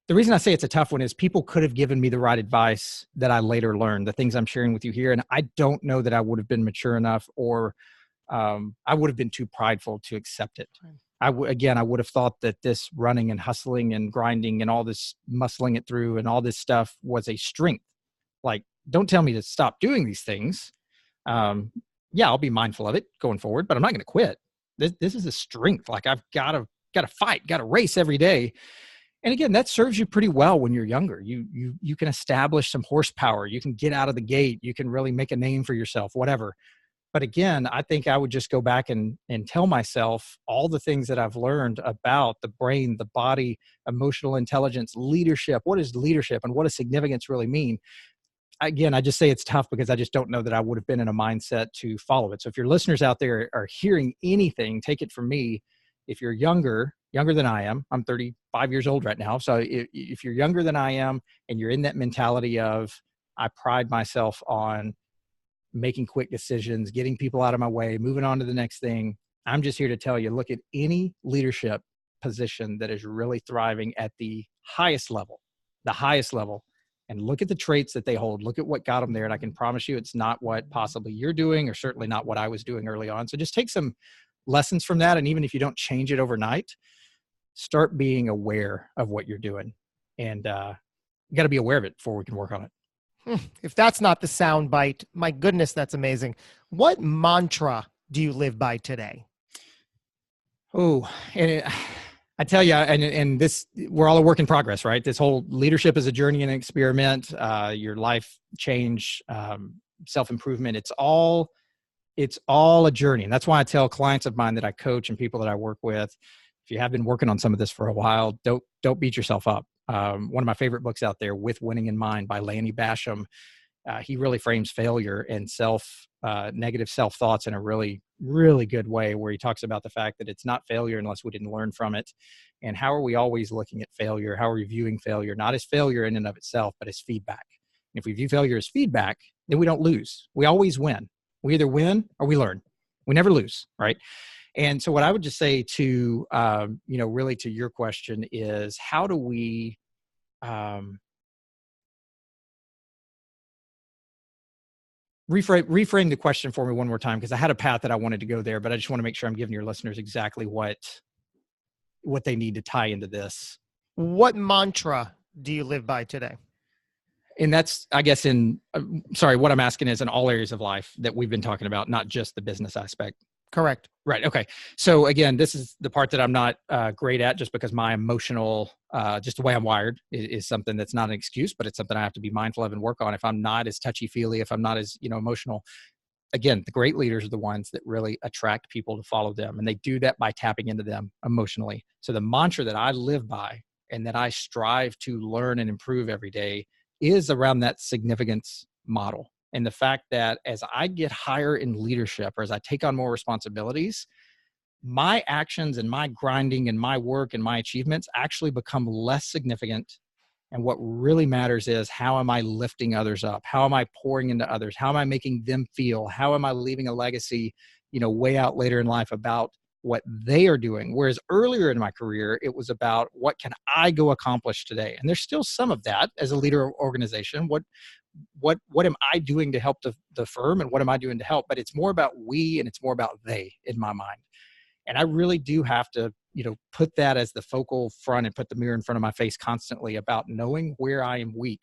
the reason I say it's a tough one is people could have given me the right advice that I later learned, the things I'm sharing with you here. And I don't know that I would have been mature enough, or I would have been too prideful to accept it. I would have thought that this running and hustling and grinding and all this muscling it through and all this stuff was a strength. Like, don't tell me to stop doing these things. I'll be mindful of it going forward, but I'm not going to quit. This is a strength. Like, I've got to fight, got to race every day. And again, that serves you pretty well when you're younger. You can establish some horsepower. You can get out of the gate. You can really make a name for yourself, whatever. But again, I think I would just go back and tell myself all the things that I've learned about the brain, the body, emotional intelligence, leadership. What is leadership and what does significance really mean? Again, I just say it's tough because I just don't know that I would have been in a mindset to follow it. So if your listeners out there are hearing anything, take it from me. If you're younger than I am, I'm 35 years old right now. So if you're younger than I am and you're in that mentality of, I pride myself on making quick decisions, getting people out of my way, moving on to the next thing, I'm just here to tell you, look at any leadership position that is really thriving at the highest level, and look at the traits that they hold. Look at what got them there. And I can promise you it's not what possibly you're doing, or certainly not what I was doing early on. So just take some lessons from that. And even if you don't change it overnight, start being aware of what you're doing. And you got to be aware of it before we can work on it. If that's not the sound bite, my goodness, that's amazing. What mantra do you live by today? Oh, and I tell you, and this, we're all a work in progress, right? This whole leadership is a journey and an experiment. Your life change, self-improvement, it's all a journey. And that's why I tell clients of mine that I coach and people that I work with, if you have been working on some of this for a while, don't beat yourself up. One of my favorite books out there, With Winning in Mind by Lanny Basham, he really frames failure and negative self-thoughts in a really, really good way, where he talks about the fact that it's not failure unless we didn't learn from it. And how are we always looking at failure? How are we viewing failure? Not as failure in and of itself, but as feedback. And if we view failure as feedback, then we don't lose. We always win. We either win or we learn. We never lose, right? And so what I would just say to, really to your question is, how do we reframe the question for me one more time, because I had a path that I wanted to go there, but I just want to make sure I'm giving your listeners exactly what they need to tie into this. What mantra do you live by today? And that's, I guess, what I'm asking is in all areas of life that we've been talking about, not just the business aspect. Correct. Right. Okay. So again, this is the part that I'm not great at, just because my emotional, just the way I'm wired is something that's not an excuse, but it's something I have to be mindful of and work on. If I'm not as touchy-feely, if I'm not as, emotional, again, the great leaders are the ones that really attract people to follow them. And they do that by tapping into them emotionally. So the mantra that I live by and that I strive to learn and improve every day is around that significance model. And the fact that as I get higher in leadership, or as I take on more responsibilities, my actions and my grinding and my work and my achievements actually become less significant. And what really matters is, how am I lifting others up? How am I pouring into others? How am I making them feel? How am I leaving a legacy, way out later in life about what they are doing? Whereas earlier in my career, it was about, what can I go accomplish today? And there's still some of that as a leader of organization. What am I doing to help the firm, and what am I doing to help? But it's more about we, and it's more about they in my mind. And I really do have to, put that as the focal front, and put the mirror in front of my face constantly, about knowing where I am weak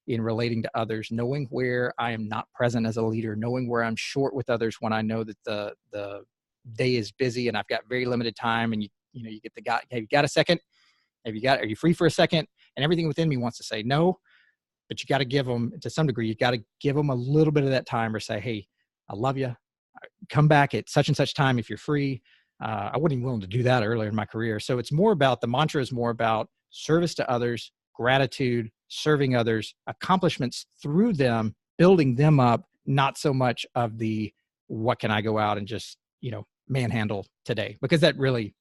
in relating to others, knowing where I am not present as a leader, knowing where I'm short with others when I know that the day is busy and I've got very limited time. And you get the guy, hey, you got a second? Are you free for a second? And everything within me wants to say no, but you got to give them, to some degree, you got to give them a little bit of that time, or say, hey, I love you. Come back at such and such time if you're free. I wasn't even willing to do that earlier in my career. So it's more about, the mantra is more about service to others, gratitude, serving others, accomplishments through them, building them up, not so much of the, what can I go out and just, manhandle today? Because that really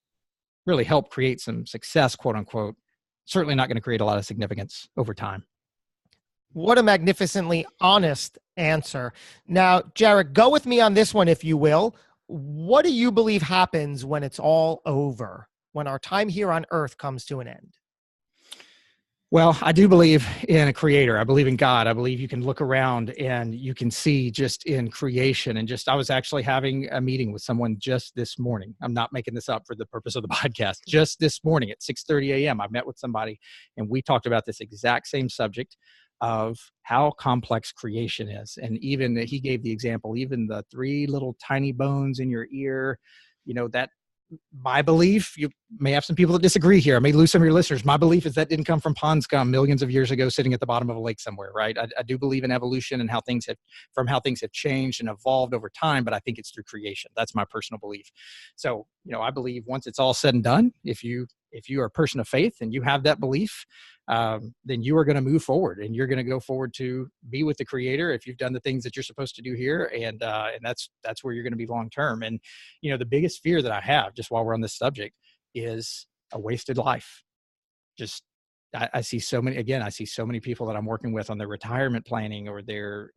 helped create some success, quote unquote. Certainly not going to create a lot of significance over time. What a magnificently honest answer. Now, Jarrod, go with me on this one, if you will. What do you believe happens when it's all over, when our time here on earth comes to an end? Well, I do believe in a creator. I believe in God. I believe you can look around and you can see just in creation. And I was actually having a meeting with someone just this morning. I'm not making this up for the purpose of the podcast. Just this morning at 6:30 a.m., I met with somebody, and we talked about this exact same subject of how complex creation is. And even he gave the example, even the 3 little tiny bones in your ear, that, my belief, you may have some people that disagree here. I may lose some of your listeners. My belief is that didn't come from pond scum millions of years ago sitting at the bottom of a lake somewhere, right? I do believe in evolution and how things have changed and evolved over time, but I think it's through creation. That's my personal belief. So, I believe once it's all said and done, if you are a person of faith and you have that belief, then you are going to move forward, and you're going to go forward to be with the creator if you've done the things that you're supposed to do here. And that's where you're going to be long term. And, the biggest fear that I have, just while we're on this subject, is a wasted life. I see so many people that I'm working with on their retirement planning, or their,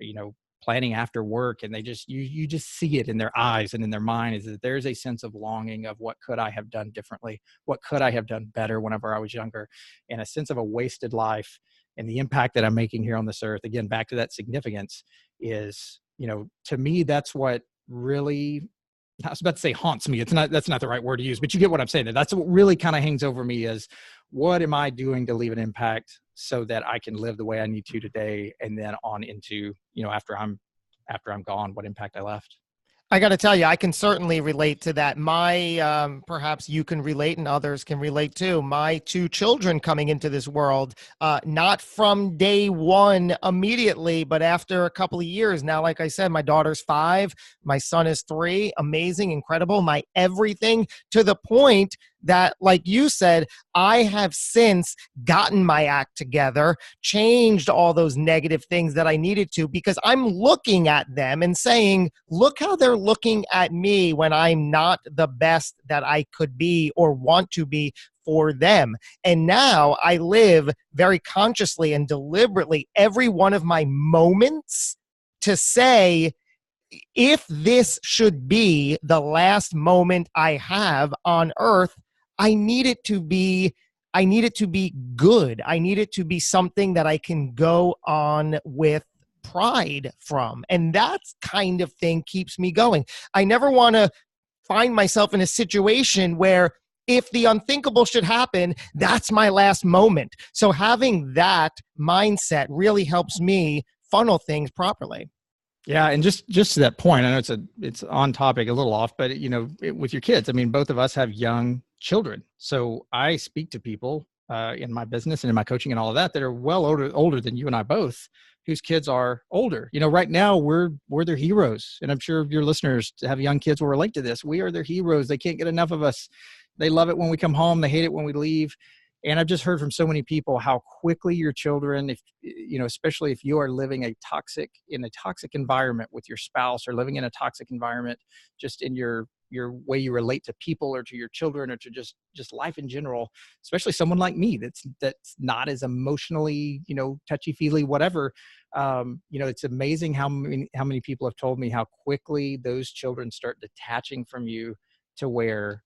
planning after work, and they just, you just see it in their eyes and in their mind, is that there's a sense of longing of, what could I have done differently? What could I have done better whenever I was younger? And a sense of a wasted life, and the impact that I'm making here on this earth. Again, back to that significance is, to me, that's what really, I was about to say haunts me. That's not the right word to use, but you get what I'm saying. That's what really kind of hangs over me, is, what am I doing to leave an impact so that I can live the way I need to today, and then on into, after I'm gone, what impact I left. I got to tell you, I can certainly relate to that. My, perhaps you can relate and others can relate too. My 2 children coming into this world, not from day one immediately, but after a couple of years. Now, like I said, my daughter's 5, my son is 3, amazing, incredible, my everything, to the point that, like you said, I have since gotten my act together, changed all those negative things that I needed to, because I'm looking at them and saying, look how they're looking at me when I'm not the best that I could be or want to be for them. And now I live very consciously and deliberately every one of my moments to say, if this should be the last moment I have on earth, I need it to be good. I need it to be something that I can go on with pride from. And that kind of thing keeps me going. I never want to find myself in a situation where, if the unthinkable should happen, that's my last moment. So having that mindset really helps me funnel things properly. Yeah. And just to that point, I know it's on topic, a little off, but with your kids, I mean, both of us have young children. So I speak to people in my business and in my coaching and all of that are well older than you and I both, whose kids are older. Right now we're their heroes. And I'm sure your listeners have young kids will relate to this. We are their heroes. They can't get enough of us. They love it when we come home. They hate it when we leave. And I've just heard from so many people how quickly your children, if especially if you are living in a toxic environment with your spouse, or living in a toxic environment just in your way you relate to people or to your children or to just life in general, especially someone like me that's not as emotionally, touchy feely, whatever. It's amazing how many people have told me how quickly those children start detaching from you, to where,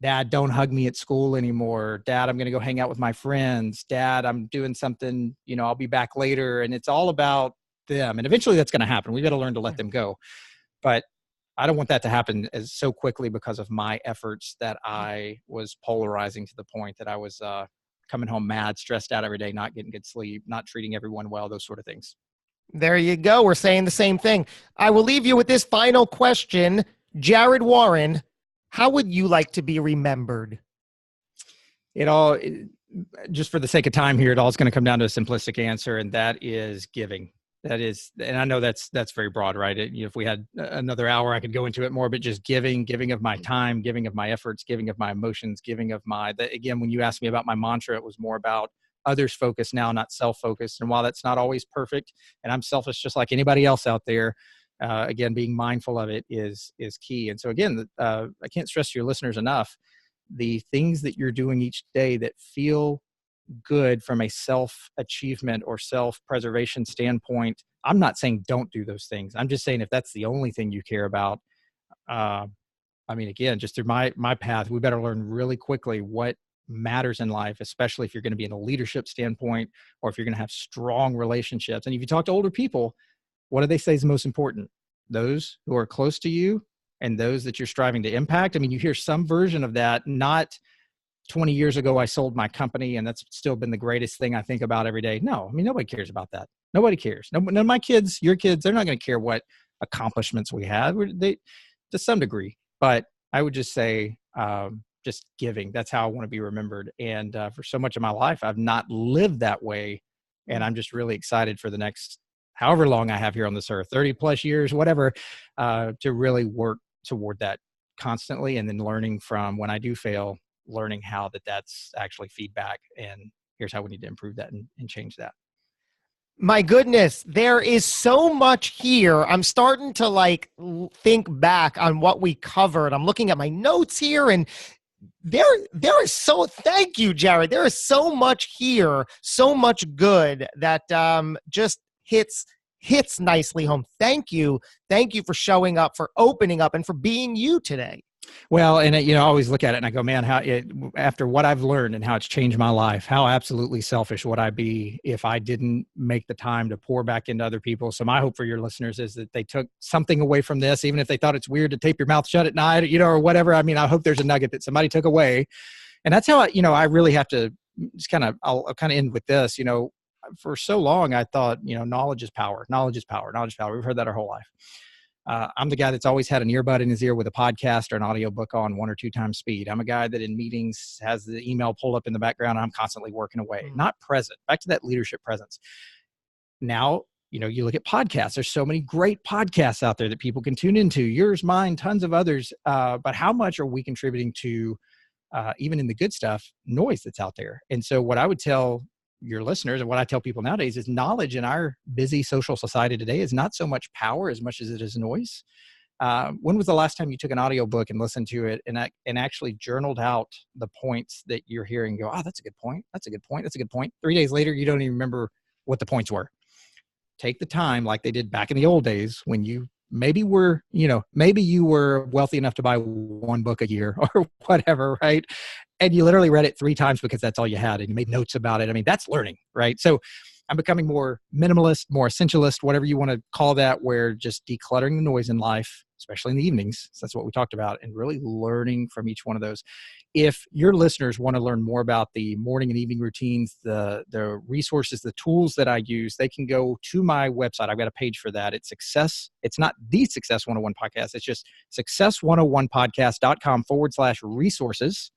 Dad, don't hug me at school anymore. Dad, I'm going to go hang out with my friends. Dad, I'm doing something, I'll be back later. And it's all about them. And eventually that's going to happen. We've got to learn to let them go. But I don't want that to happen as so quickly because of my efforts, that I was polarizing to the point that I was coming home mad, stressed out every day, not getting good sleep, not treating everyone well, those sort of things. There you go. We're saying the same thing. I will leave you with this final question. Jarrod Warren, how would you like to be remembered? Just for the sake of time here, it all is going to come down to a simplistic answer, and that is giving. That is, and I know that's very broad, right? If we had another hour, I could go into it more, but just giving of my time, giving of my efforts, giving of my emotions, giving of again, when you asked me about my mantra, it was more about others focused now, not self-focused. And while that's not always perfect, and I'm selfish just like anybody else out there, again, being mindful of it is key. And so again, I can't stress to your listeners enough, the things that you're doing each day that feel good from a self-achievement or self-preservation standpoint. I'm not saying don't do those things. I'm just saying if that's the only thing you care about, again, just through my path, we better learn really quickly what matters in life, especially if you're going to be in a leadership standpoint, or if you're going to have strong relationships. And if you talk to older people, what do they say is most important? Those who are close to you and those that you're striving to impact. You hear some version of that, not 20 years ago, I sold my company and that's still been the greatest thing I think about every day. No, nobody cares about that. Nobody cares. None of my kids, your kids, they're not going to care what accomplishments we had. They, to some degree, but I would just say, just giving. That's how I want to be remembered. And for so much of my life, I've not lived that way. And I'm just really excited for the next however long I have here on this earth, 30 plus years, whatever, to really work toward that constantly. And then learning from when I do fail, learning how that's actually feedback, and here's how we need to improve that and change that. My goodness, there is so much here. I'm starting to think back on what we covered. I'm looking at my notes here, and there is thank you, Jarrod. There is so much here, so much good that just hits nicely home. Thank you for showing up, for opening up, and for being you today. Well, and I always look at it and I go, man, after what I've learned and how it's changed my life, how absolutely selfish would I be if I didn't make the time to pour back into other people? So my hope for your listeners is that they took something away from this, even if they thought it's weird to tape your mouth shut at night, or whatever. I hope there's a nugget that somebody took away. And that's how I really have to just I'll end with this. For so long, I thought, knowledge is power, knowledge is power, knowledge is power. We've heard that our whole life. I'm the guy that's always had an earbud in his ear with a podcast or an audiobook on 1 or 2 times speed. I'm a guy that in meetings has the email pulled up in the background. And I'm constantly working away, not present. Back to that leadership presence. Now, you look at podcasts. There's so many great podcasts out there that people can tune into. Yours, mine, tons of others. But how much are we contributing to, even in the good stuff, noise that's out there? And so what I would tell your listeners, and what I tell people nowadays, is knowledge in our busy social society today is not so much power as much as it is noise. When was the last time you took an audiobook and listened to it and actually journaled out the points that you're hearing? Go, oh, that's a good point. That's a good point. That's a good point. 3 days later, you don't even remember what the points were. Take the time, like they did back in the old days, when you maybe you were wealthy enough to buy 1 book a year or whatever, right? And you literally read it 3 times because that's all you had, and you made notes about it. That's learning, right? So I'm becoming more minimalist, more essentialist, whatever you want to call that, where just decluttering the noise in life, especially in the evenings. So that's what we talked about, and really learning from each one of those. If your listeners want to learn more about the morning and evening routines, the resources, the tools that I use, they can go to my website. I've got a page for that. It's not the Success 101 podcast. It's just success101podcast.com/resources.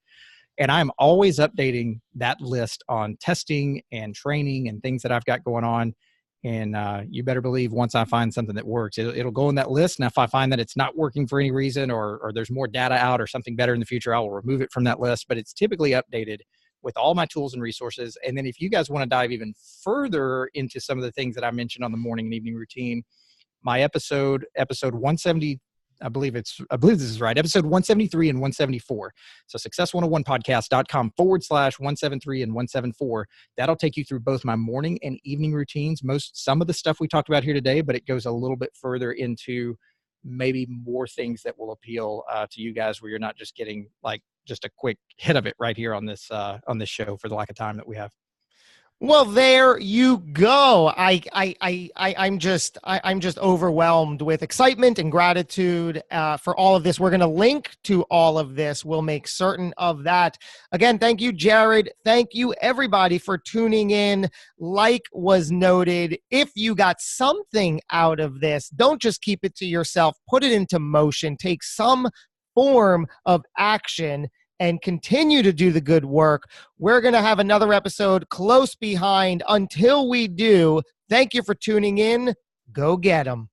And I'm always updating that list on testing and training and things that I've got going on. And you better believe once I find something that works, it'll go in that list. And if I find that it's not working for any reason, or there's more data out or something better in the future, I will remove it from that list. But it's typically updated with all my tools and resources. And then if you guys want to dive even further into some of the things that I mentioned on the morning and evening routine, my episode 170, I believe this is right, episode 173 and 174. So success101podcast.com/173 and 174. That'll take you through both my morning and evening routines. Some of the stuff we talked about here today, but it goes a little bit further into maybe more things that will appeal to you guys, where you're not just getting like just a quick hit of it right here on this show for the lack of time that we have. Well, there you go. I'm just overwhelmed with excitement and gratitude for all of this. We're going to link to all of this. We'll make certain of that. Again, thank you, Jarrod. Thank you, everybody, for tuning in. Like was noted, if you got something out of this, don't just keep it to yourself. Put it into motion. Take some form of action and continue to do the good work. We're going to have another episode close behind. Until we do, thank you for tuning in. Go get 'em.